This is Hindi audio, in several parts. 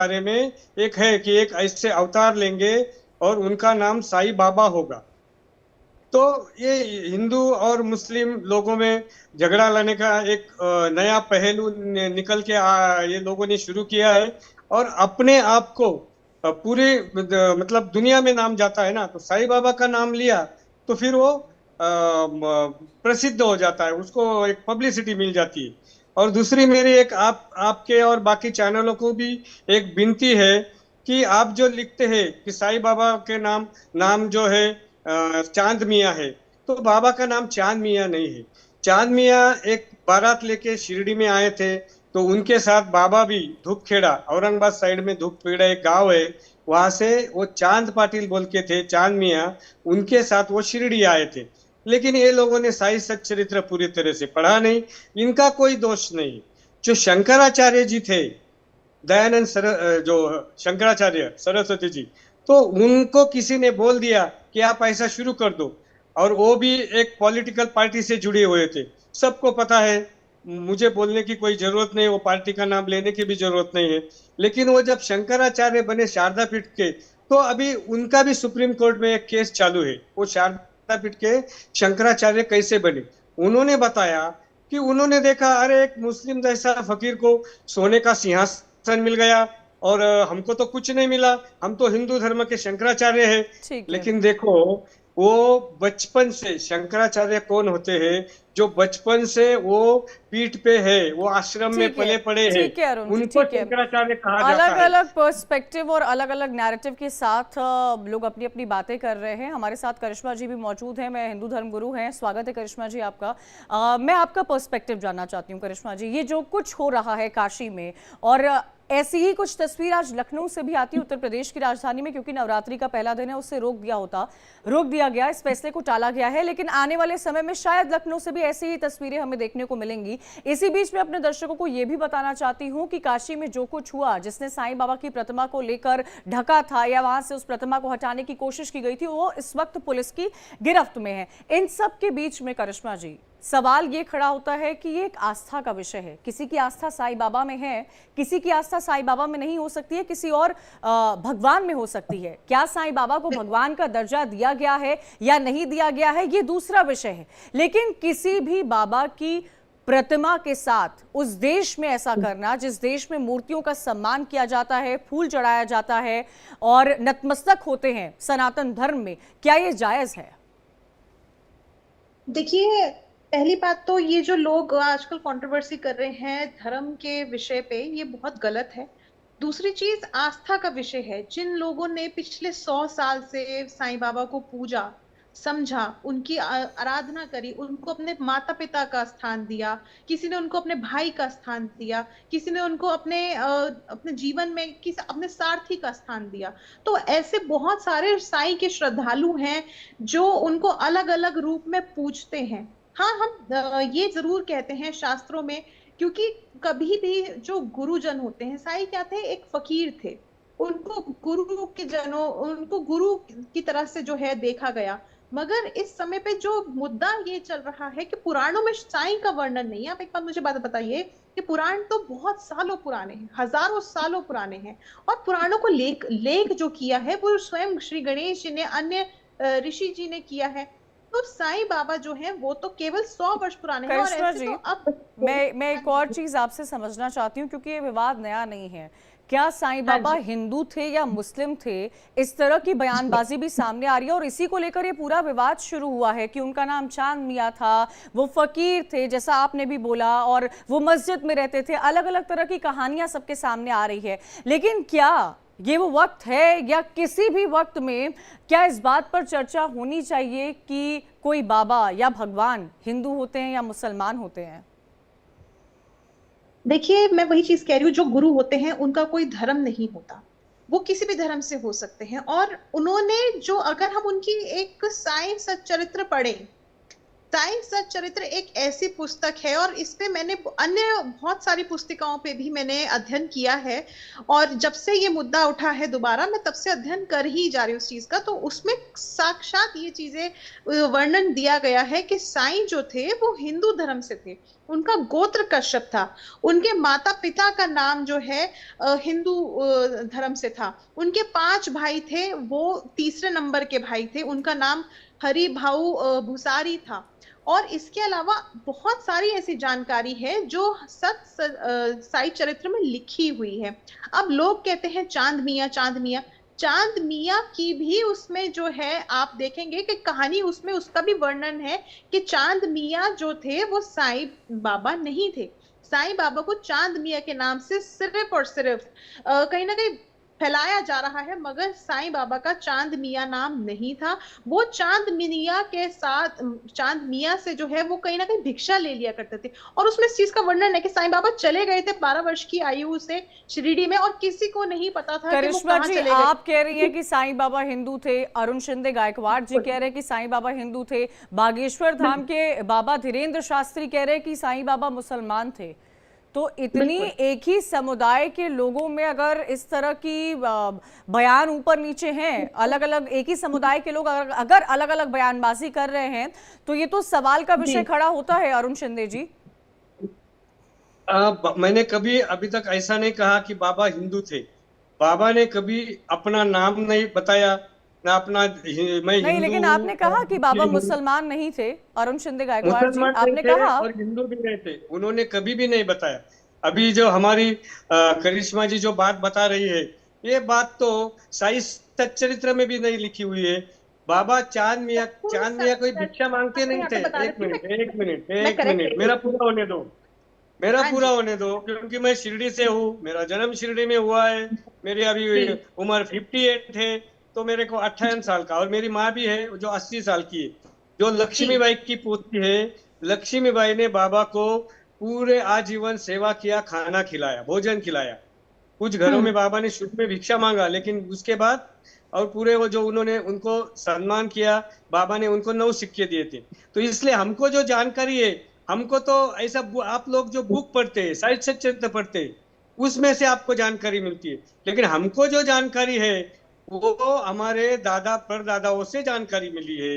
बारे में एक है कि एक ऐसे अवतार लेंगे और उनका नाम साईं बाबा होगा। तो ये हिंदू और मुस्लिम लोगों में झगड़ा लाने का एक नया पहलू निकल के ये लोगों ने शुरू किया है। और अपने आप को पूरे मतलब दुनिया में नाम जाता है ना, तो साईं बाबा का नाम लिया तो फिर वो प्रसिद्ध हो जाता है, उसको एक पब्लिसिटी मिल जाती है। और दूसरी मेरी एक आपके और बाकी चैनलों को भी एक विनती है कि आप जो लिखते हैं कि साईं बाबा के नाम नाम जो है चांद मियाँ है, तो बाबा का नाम चांद मियाँ नहीं है। चांद मियाँ एक बारात लेके शिरडी में आए थे, तो उनके साथ बाबा भी धूपखेड़ा, औरंगाबाद साइड में धूपखेड़ा एक गांव है, वहां से वो चांद पाटिल बोल के थे, चांद मियाँ, उनके साथ वो शिरडी आए थे। लेकिन ये लोगों ने साई सच्चरित्र पूरी तरह से पढ़ा नहीं, इनका कोई दोष नहीं। जो शंकराचार्य जी थे, दयानंद जो शंकराचार्य सरस्वती जी, तो उनको किसी ने बोल दिया कि आप ऐसा शुरू कर दो, और वो भी एक पॉलिटिकल पार्टी से जुड़े हुए थे, सबको पता है, मुझे बोलने की कोई जरूरत नहीं, वो पार्टी का नाम लेने की भी जरूरत नहीं है। लेकिन वो जब शंकराचार्य बने शारदा पीठ के, तो अभी उनका भी सुप्रीम कोर्ट में एक केस चालू है, वो शारदा पीठ के शंकराचार्य कैसे बने। उन्होंने बताया कि उन्होंने देखा, अरे एक मुस्लिम जैसा फकीर को सोने का सिंहासन मिल गया, और हमको तो कुछ नहीं मिला, हम तो हिंदू धर्म के शंकराचार्य हैं। ठीक है। लेकिन देखो, वो बचपन से शंकराचार्य कौन होते हैं, जो बचपन से वो पीठ पे है, वो आश्रम में ठीक है। पले पड़े हैं, ठीक है अरुण जी, उनको ठीक है। शंकराचार्य कहा अलग जाता है। अलग पर्सपेक्टिव और अलग अलग नैरेटिव के साथ लोग अपनी अपनी बातें कर रहे हैं। हमारे साथ करिश्मा जी भी मौजूद हैं, मैं हिंदू धर्म गुरु हैं। स्वागत है करिश्मा जी आपका। मैं आपका पर्सपेक्टिव जानना चाहती हूँ करिश्मा जी, ये जो कुछ हो रहा है काशी में, और ऐसी ही कुछ तस्वीर आज लखनऊ से भी आती है, उत्तर प्रदेश की राजधानी में, क्योंकि नवरात्रि का पहला दिन है, उससे रोक दिया गया, इस फैसले को टाला गया है। लेकिन आने वाले समय में शायद लखनऊ से भी ऐसी ही तस्वीरें हमें देखने को मिलेंगी। इसी बीच में अपने दर्शकों को यह भी बताना चाहती हूं कि काशी में जो कुछ हुआ, जिसने साईं बाबा की प्रतिमा को लेकर ढका था या वहां से उस प्रतिमा को हटाने की कोशिश की गई थी, वो इस वक्त पुलिस की गिरफ्त में है। इन सब के बीच में करिश्मा जी, सवाल ये खड़ा होता है कि ये एक आस्था का विषय है। किसी की आस्था साईं बाबा में है, किसी की आस्था साईं बाबा में नहीं हो सकती है, किसी और भगवान में हो सकती है। क्या साईं बाबा को भगवान का दर्जा दिया गया है या नहीं दिया गया है, ये दूसरा विषय है। लेकिन किसी भी बाबा की प्रतिमा के साथ उस देश में ऐसा करना, जिस देश में मूर्तियों का सम्मान किया जाता है, फूल चढ़ाया जाता है और नतमस्तक होते हैं सनातन धर्म में, क्या ये जायज है? देखिए, पहली बात तो ये जो लोग आजकल कंट्रोवर्सी कर रहे हैं धर्म के विषय पे, ये बहुत गलत है। दूसरी चीज आस्था का विषय है। जिन लोगों ने पिछले 100 साल से साईं बाबा को पूजा, समझा, उनकी आराधना करी, उनको अपने माता पिता का स्थान दिया, किसी ने उनको अपने भाई का स्थान दिया, किसी ने उनको अपने जीवन में अपने सारथी का स्थान दिया। तो ऐसे बहुत सारे साईं के श्रद्धालु हैं जो उनको अलग अलग रूप में पूजते हैं। हाँ, हम ये जरूर कहते हैं शास्त्रों में, क्योंकि कभी भी जो गुरुजन होते हैं, साईं क्या थे, एक फकीर थे, उनको गुरु की तरह से जो है देखा गया। मगर इस समय पे जो मुद्दा ये चल रहा है कि पुराणों में साईं का वर्णन नहीं है। आप एक बात मुझे बात बताइए कि पुराण तो बहुत सालों पुराने हैं, हजारों सालों पुराने हैं, और पुराणों को लेख लेख जो किया है वो स्वयं श्री गणेश जी ने, अन्य ऋषि जी ने किया है। तो साईं बाबा जो हैं वो तो केवल 100 वर्ष पुराने हैं, और करिश्मा ऐसे जी, तो अब मैं एक और चीज आपसे समझना चाहती हूँ, क्योंकि ये विवाद नया नहीं है। क्या साईं हाँ बाबा जी। हिंदू थे या मुस्लिम थे, इस तरह की बयानबाजी भी सामने आ रही है, और इसी को लेकर ये पूरा विवाद शुरू हुआ है कि उनका नाम चांद मियाँ था, वो फकीर थे जैसा आपने भी बोला, और वो मस्जिद में रहते थे। अलग अलग तरह की कहानियां सबके सामने आ रही है। लेकिन क्या ये वो वक्त है, या किसी भी वक्त में क्या इस बात पर चर्चा होनी चाहिए कि कोई बाबा या भगवान हिंदू होते हैं या मुसलमान होते हैं? देखिए, मैं वही चीज कह रही हूँ, जो गुरु होते हैं उनका कोई धर्म नहीं होता, वो किसी भी धर्म से हो सकते हैं। और उन्होंने जो, अगर हम उनकी एक साईं सच्चरित्र पढ़ें, साईं सच्चरित्र एक ऐसी पुस्तक है, और इस पे मैंने अन्य बहुत सारी पुस्तिकाओं पे भी मैंने अध्ययन किया है, और जब से ये मुद्दा उठा है दोबारा, मैं तब से अध्ययन कर ही जा रही हूँ उस चीज का। तो उसमें साक्षात ये चीजें वर्णन दिया गया है कि साईं जो थे वो हिंदू धर्म से थे। उनका गोत्र कश्यप था, उनके माता पिता का नाम जो है हिंदू धर्म से था, उनके 5 भाई थे, वो तीसरे नंबर के भाई थे, उनका नाम हरि भाऊ भूसारी था। और इसके अलावा बहुत सारी ऐसी जानकारी है जो साई चरित्र में लिखी हुई है। अब लोग कहते हैं चांद मियां, चांद मियां, चांद मियां की भी उसमें जो है आप देखेंगे कि कहानी उसमें उसका भी वर्णन है कि चांद मियां जो थे वो साईं बाबा नहीं थे। साईं बाबा को चांद मियां के नाम से सिर्फ और सिर्फ कहीं ना कहीं फैलाया जा रहा है, मगर साईं बाबा का चांद मियां नाम नहीं था। वो चांद मियां के साथ, चांद मियां से जो है वो कहीं ना कहीं भिक्षा ले लिया करते थे। और उसमें इस चीज का वर्णन है कि साईं बाबा चले गए थे 12 वर्ष की आयु से शिरडी में, और किसी को नहीं पता था कि वो कहां चले गए। आप कह रही हैं कि साईं बाबा हिंदू थे, अरुण शिंदे गायकवाड़ जी कह रहे हैं कि साईं बाबा हिंदू थे, बागेश्वर धाम के बाबा धीरेन्द्र शास्त्री कह रहे हैं कि साईं बाबा मुसलमान थे। तो इतनी एक ही समुदाय के लोगों में अगर इस तरह की बयान ऊपर नीचे हैं, अलग अलग एक ही समुदाय के लोग अगर अलग अलग बयानबाजी कर रहे हैं, तो ये तो सवाल का विषय खड़ा होता है अरुण शिंदे जी। मैंने कभी अभी तक ऐसा नहीं कहा कि बाबा हिंदू थे। बाबा ने कभी अपना नाम नहीं बताया, ना अपना मैं नहीं, लेकिन आपने कहा कि बाबा मुसलमान नहीं थे। अरुण शिंदे गायकवाड़ जी, आपने कहा और हिंदू भी नहीं थे, उन्होंने कभी भी नहीं बताया। अभी जो हमारी करिश्मा जी जो बात बता रही है, ये बात तो साई सच्चरित्र में भी नहीं लिखी हुई है। बाबा चांद मियां कोई भिक्षा मांगते नहीं थे। एक मिनट मेरा पूरा होने दो, क्योंकि मैं शिरडी से हूँ, मेरा जन्म शिरडी में हुआ है। मेरी अभी उम्र 58 है, तो मेरे को 58 साल का, और मेरी माँ भी है जो 80 साल की है, जो लक्ष्मीबाई की पोती है। लक्ष्मीबाई ने बाबा को पूरे आजीवन सेवा किया, खाना खिलाया, भोजन खिलाया। कुछ घरों में बाबा ने शुरू में भिक्षा मांगा, लेकिन उसके बाद और पूरे वो जो उन्होंने उनको सम्मान किया, बाबा ने उनको 9 सिक्के दिए थे। तो इसलिए हमको जो जानकारी है, हमको तो ऐसा आप लोग जो बुक पढ़ते हैं, साहित्य सच्चरित्र पढ़ते हैं, उसमें से आपको जानकारी मिलती है। लेकिन हमको जो जानकारी है वो हमारे दादा परदादाओं से जानकारी मिली है,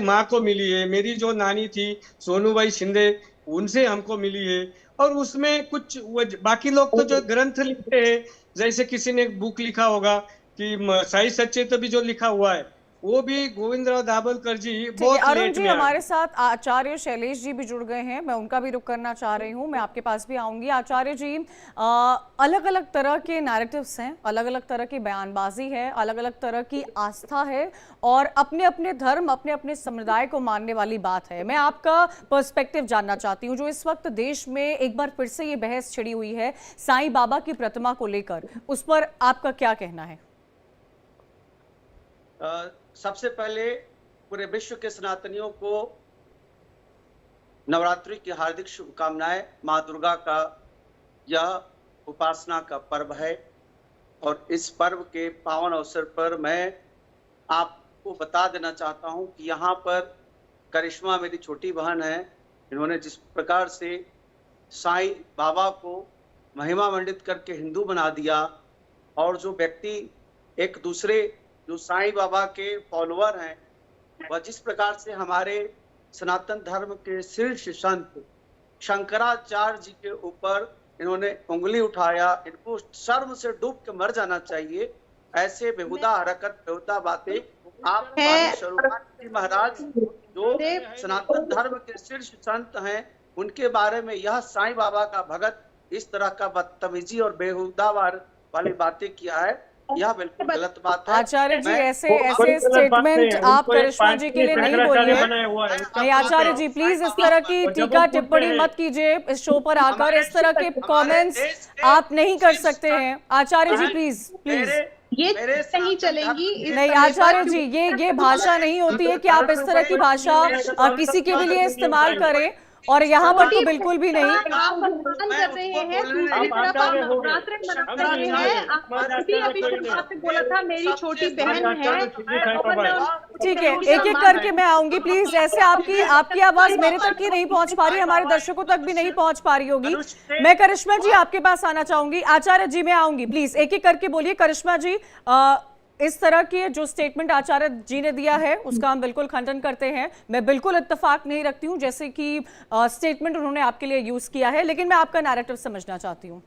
माँ को मिली है। मेरी जो नानी थी सोनूबाई शिंदे, उनसे हमको मिली है। और उसमें कुछ बाकी लोग तो जो ग्रंथ लिखते हैं, जैसे किसी ने बुक लिखा होगा कि साई सच्चरित्र भी जो लिखा हुआ है, वो भी गोविंदराव दाभोलकर जी बहुत अरुण जी, हमारे साथ आचार्य शैलेश जी भी जुड़ गए हैं, मैं उनका भी रुख करना चाह रही हूँ, मैं आपके पास भी आऊंगी। आचार्य जी, अलग अलग तरह के नैरेटिव्स हैं, अलग अलग तरह की बयानबाजी है, अलग अलग तरह की आस्था है, और अपने अपने धर्म, अपने अपने समुदाय को मानने वाली बात है। मैं आपका पर्सपेक्टिव जानना चाहती हूँ, जो इस वक्त देश में एक बार फिर से ये बहस छिड़ी हुई है साईं बाबा की प्रतिमा को लेकर, उस पर आपका क्या कहना है? सबसे पहले पूरे विश्व के सनातनियों को नवरात्रि की हार्दिक शुभकामनाएं। मां दुर्गा का यह उपासना का पर्व है, और इस पर्व के पावन अवसर पर मैं आपको बता देना चाहता हूं कि यहाँ पर करिश्मा मेरी छोटी बहन है, इन्होंने जिस प्रकार से साईं बाबा को महिमा मंडित करके हिंदू बना दिया, और जो व्यक्ति एक दूसरे जो साईं बाबा के फॉलोअर हैं, वह जिस प्रकार से हमारे सनातन धर्म के शीर्ष संत शंकराचार्य जी के ऊपर इन्होंने उंगली उठाया, इनको शर्म से डूब के मर जाना चाहिए। ऐसे बेहुदा हरकत, बेहुदा बातें आप स्वरूपानंद जी महाराज जो सनातन धर्म के शीर्ष संत हैं, उनके बारे में यह साईं बाबा का भगत इस तरह का बदतमीजी और बेहुदा वाली बातें किया है, यह बिल्कुल गलत बात है। आचार्य जी, ऐसे स्टेटमेंट आप करिश्मा जी के लिए नहीं बोलिए। नहीं आचार्य जी, प्लीज इस तरह की टीका टिप्पणी मत कीजिए, इस शो पर आकर इस तरह के कमेंट्स आप नहीं कर सकते हैं। आचार्य जी प्लीज ये नहीं चलेंगी। नहीं आचार्य जी, ये भाषा नहीं होती है कि आप इस तरह की भाषा किसी के भी लिए इस्तेमाल करें, और यहाँ पर तो बिल्कुल भी नहीं। आप बदनाम कर रहे हैं, दूसरी तरफ आप नवरात्र मना रहे हैं। आपने अभी शुरुआत में बोला था मेरी छोटी बहन है। ठीक है, एक एक करके मैं आऊंगी प्लीज। ऐसे आपकी आवाज मेरे तक ही नहीं पहुंच पा रही, हमारे दर्शकों तक भी नहीं पहुंच पा रही होगी। मैं करिश्मा जी आपके पास आना चाहूंगी। आचार्य जी मैं आऊंगी, प्लीज एक एक करके बोलिए। करिश्मा जी, इस तरह की जो स्टेटमेंट आचार्य जी ने दिया है उसका हम बिल्कुल खंडन करते हैं। मैं बिल्कुल इत्तेफाक नहीं रखती हूँ जैसे कि स्टेटमेंट उन्होंने आपके लिए यूज किया है, लेकिन मैं आपका नैरेटिव समझना चाहती हूँ।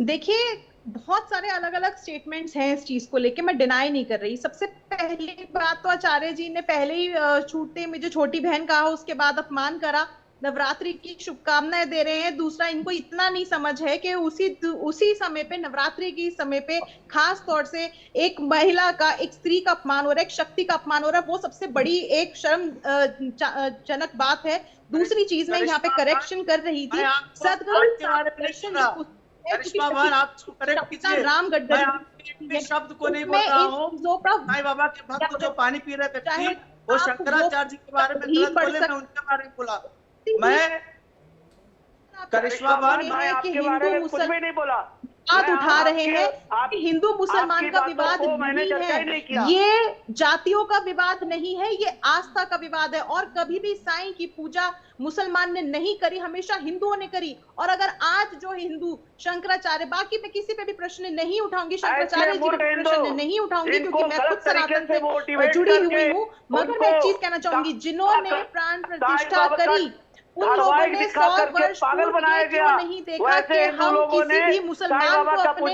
देखिए, बहुत सारे अलग अलग स्टेटमेंट्स हैं इस चीज को लेके, मैं डिनाई नहीं कर रही। सबसे पहली बात तो आचार्य जी ने पहले ही छूटते में जो छोटी बहन कहा उसके बाद अपमान करा, नवरात्रि की शुभकामनाएं दे रहे हैं। दूसरा, इनको इतना नहीं समझ है कि उसी समय पे, नवरात्रि की समय पे खास तौर से एक महिला का, एक स्त्री का अपमान हो रहा है, एक शक्ति का अपमान हो रहा है, वो सबसे बड़ी एक शर्म जनक बात है। दूसरी चीज मैं यहाँ पे करेक्शन कर रही थी, सदगुरु करिश्मा बहन, आप करेक्ट कीजिए। राम मैं आपके शब्द को नहीं बोल रहा हूँ। साईं बाबा के भक्त जो पानी पी रहे थे वो शंकराचार्य जी के बारे में गलत बोले, मैं उनके बारे में बोला। मैं करिश्मा बहन, मैं आपके बारे में कुछ भी नहीं बोला। बात उठा रहे हैं कि हिंदू मुसलमान का विवाद नहीं है, ये जातियों का विवाद नहीं है, ये आस्था का विवाद है। और कभी भी साईं की पूजा मुसलमान ने नहीं करी, हमेशा हिंदुओं ने करी। और अगर आज जो हिंदू शंकराचार्य, बाकी मैं किसी पे भी प्रश्न नहीं उठाऊंगी, शंकराचार्य जी पे प्रश्न नहीं उठाऊंगी क्योंकि मैं खुद सनातन से जुड़ी हुई हूँ। मगर मैं एक चीज कहना चाहूंगी, जिन्होंने प्राण प्रतिष्ठा करी उन लोगों ने 100 वर्ष पागल बनाया गया, नहीं देखा कि हम किसी भी मुसलमान को अपने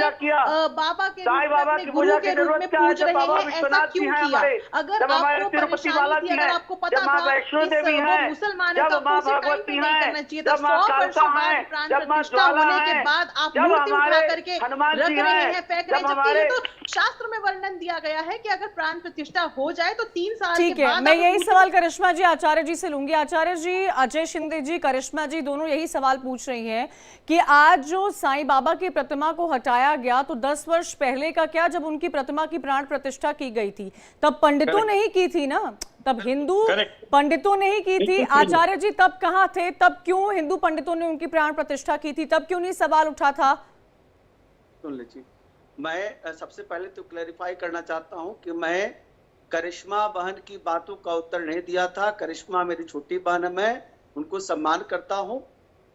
बाबा के रूप में, गुरु के रूप में पूज रहे हैं, ऐसा क्यों किया? अगर आपको परेशानी थी, अगर आपको पता था कि वो मुसलमान है तो उसे टाइम पे नहीं करना चाहिए था। 100 वर्षों बाद प्राण प्रतिष्ठा होने के बाद आप मूर्ति उठा करके रख रहे हैं, फेंक रहे हैं, जबकि ये तो शास्त्र में वर्णन दिया गया है कि अगर प्राण प्रतिष्ठा हो जाए तो 3 साल ठीक है। मैं यही सवाल करिश्मा जी आचार्य जी से लूंगी। आचार्य जी, अजय शिंदे जी, करिश्मा जी दोनों यही सवाल पूछ रही हैं कि आज जो साईं बाबा की प्रतिमा को हटाया गया, तो 10 वर्ष पहले का क्या, जब उनकी प्रतिमा की प्राण प्रतिष्ठा की गई थी तब पंडितों ने ही की थी ना, तब हिंदू पंडितों ने ही की थी। आचार्य जी तब कहां थे? तब क्यों हिंदू पंडितों ने उनकी प्राण प्रतिष्ठा की थी? तब क्यों नहीं सवाल उठा था? सुन लीजिए, मैं सबसे पहले तो क्लैरिफाई करना चाहता हूं कि मैं करिश्मा बहन की बातों का उत्तर नहीं दिया था। करिश्मा मेरी छोटी बहन है, मैं उनको सम्मान करता हूं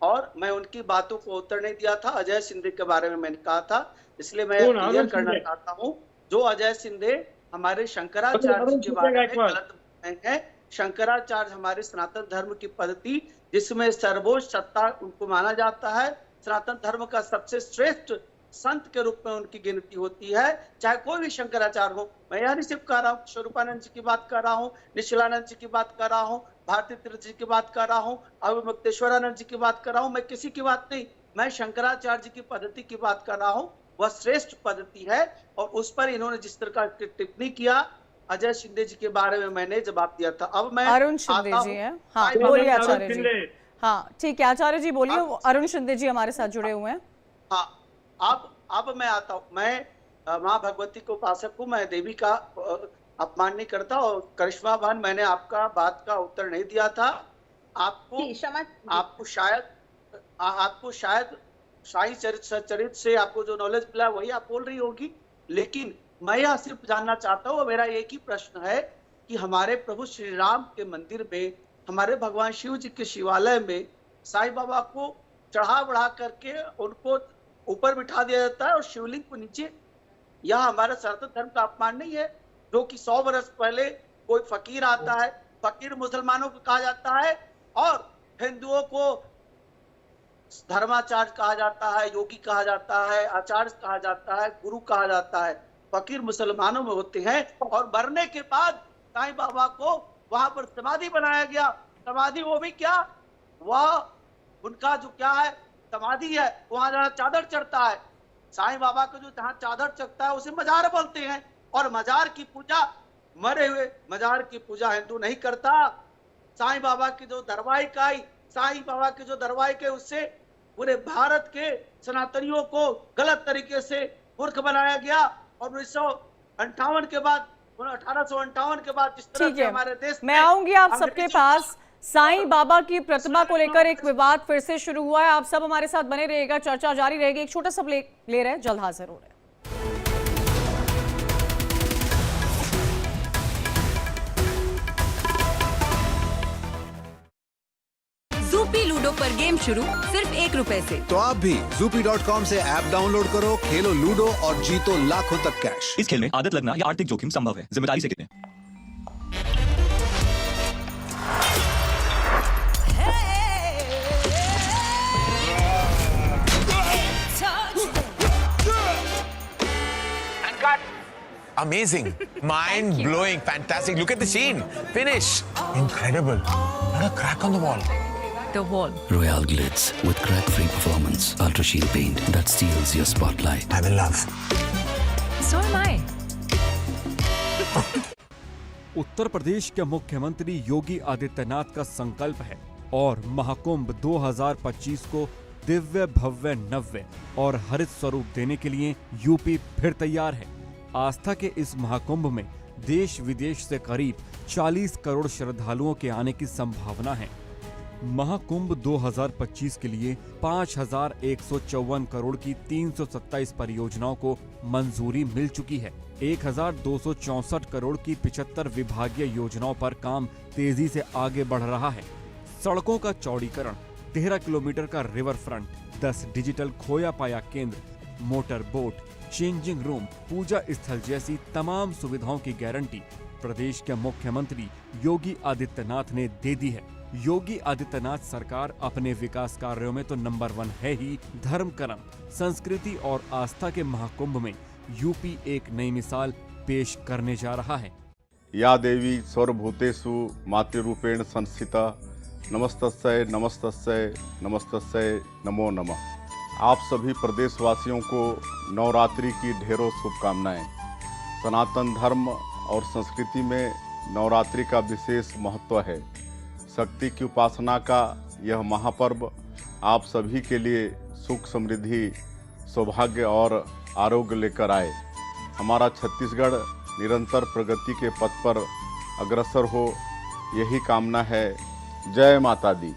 और मैं उनकी बातों को उत्तर नहीं दिया था। अजय सिंधे के बारे में मैंने कहा था, इसलिए मैं क्लियर करना चाहता हूं। जो अजय सिंधे हमारे शंकराचार्य के बारे में गलत बोलते हैं। शंकराचार्य हमारे सनातन धर्म की पद्धति, जिसमें सर्वोच्च सत्ता उनको माना जाता है, सनातन धर्म का सबसे श्रेष्ठ संत के रूप में उनकी गिनती होती है, चाहे कोई भी शंकराचार्य हो। मैं यह नहीं सिर्फ कह रहा हूँ, स्वरूपानंद जी की बात कर रहा हूँ, निश्चलानंद जी की बात कर रहा हूँ, भारती तीर्थ जी की बात कर रहा हूँ, अवमुक्तेश्वरानंद जी की बात कर रहा हूँ। मैं किसी की बात नहीं, मैं शंकराचार्य जी की पद्धति की बात कर रहा हूँ। वह श्रेष्ठ पद्धति है और उस पर इन्होंने जिस तरह का टिप्पणी किया अजय शिंदे जी के बारे में मैंने जवाब दिया था। अब मैं अरुण शिंदे जी हैं, हाँ बोलिए आचार्य जी। हाँ ठीक है आचार्य जी बोलिए, अरुण शिंदे जी हमारे साथ जुड़े हुए हैं। हाँ, अब मैं आता हूँ। मैं माँ भगवती को उपासक हूँ, मैं देवी का अपमान नहीं करता। और करिश्मा बहन, मैंने आपका बात का उत्तर नहीं दिया था। आपको शायद शाही चरित्र से आपको जो नॉलेज मिला वही आप बोल रही होगी, लेकिन मैं यह सिर्फ जानना चाहता हूँ, मेरा एक ही प्रश्न है कि हमारे प्रभु श्री राम के मंदिर में, हमारे भगवान शिव जी के शिवालय में साईं बाबा को चढ़ा बढ़ा करके उनको ऊपर बिठा दिया जाता है और शिवलिंग को नीचे। यह हमारे सनातन धर्म का अपमान नहीं है? जो कि 100 वर्ष पहले कोई फकीर आता है, फकीर मुसलमानों को कहा जाता है और हिंदुओं को धर्माचार्य कहा जाता है, योगी कहा जाता है, आचार्य कहा जाता है, गुरु कहा जाता है। फकीर मुसलमानों में होते हैं और मरने के बाद साईं बाबा को वहां पर समाधि बनाया गया। समाधि वो भी क्या, वह उनका जो क्या है समाधि है, वहां जहाँ चादर चढ़ता है साईं बाबा को, जो जहाँ चादर चढ़ता है उसे मजार बोलते हैं। और मजार की पूजा, मरे हुए मजार की पूजा हिंदू नहीं करता। साईं बाबा की जो दरवाई के उससे पूरे भारत के सनातनियों को गलत तरीके से मूर्ख बनाया गया। और 1958 के बाद, 1858 के बाद जिस तरह से हमारे देश, मैं आऊंगी आप सबके पास। साईं बाबा की प्रतिमा को लेकर एक विवाद फिर से शुरू हुआ है। आप सब हमारे साथ बने रहिएगा, चर्चा जारी रहेगी। एक छोटा सा ब्रेक ले रहे हैं, जल्द हाजिर हो रहे हैं। जूपी लूडो पर गेम शुरू सिर्फ ₹1 से। तो आप भी zoopy.com से ऐप डाउनलोड करो, खेलो लूडो और जीतो लाखों तक कैश। इस खेल में आदत लगना या आर्थिक जोखिम संभव है, जिम्मेदारी से खेलें। Amazing, mind-blowing, fantastic. Look at the sheen. Finish. Incredible. What a crack on the wall. The wall. Royale Glitz with crack-free performance, Ultra Sheen paint that steals your spotlight. I'm in love. So am I. Uttar Pradesh के मुख्यमंत्री योगी आदित्यनाथ का संकल्प है और महाकुंभ 2025 को दिव्य भव्य नव्य और हरित स्वरूप देने के लिए यूपी फिर तैयार है। आस्था के इस महाकुंभ में देश विदेश से करीब 40 करोड़ श्रद्धालुओं के आने की संभावना है। महाकुंभ 2025 के लिए 5,154 करोड़ की 327 परियोजनाओं को मंजूरी मिल चुकी है। 1,264 करोड़ की 75 विभागीय योजनाओं पर काम तेजी से आगे बढ़ रहा है। सड़कों का चौड़ीकरण, 13 किलोमीटर का रिवर फ्रंट, 10 डिजिटल खोया पाया केंद्र, मोटर बोट, चेंजिंग रूम, पूजा स्थल जैसी तमाम सुविधाओं की गारंटी प्रदेश के मुख्यमंत्री योगी आदित्यनाथ ने दे दी है। योगी आदित्यनाथ सरकार अपने विकास कार्यों में तो नंबर 1 है ही, धर्म कर्म, संस्कृति और आस्था के महाकुंभ में यूपी एक नई मिसाल पेश करने जा रहा है। या देवी सर्वभूतेषु मातृरूपेण संस्थिता नमस्तस्यै नमस्तस्यै नमस्तस्यै नमो नमः। आप सभी प्रदेशवासियों को नवरात्रि की ढेरों शुभकामनाएं। सनातन धर्म और संस्कृति में नवरात्रि का विशेष महत्व है। शक्ति की उपासना का यह महापर्व आप सभी के लिए सुख समृद्धि, सौभाग्य और आरोग्य लेकर आए। हमारा छत्तीसगढ़ निरंतर प्रगति के पथ पर अग्रसर हो, यही कामना है। जय माता दी।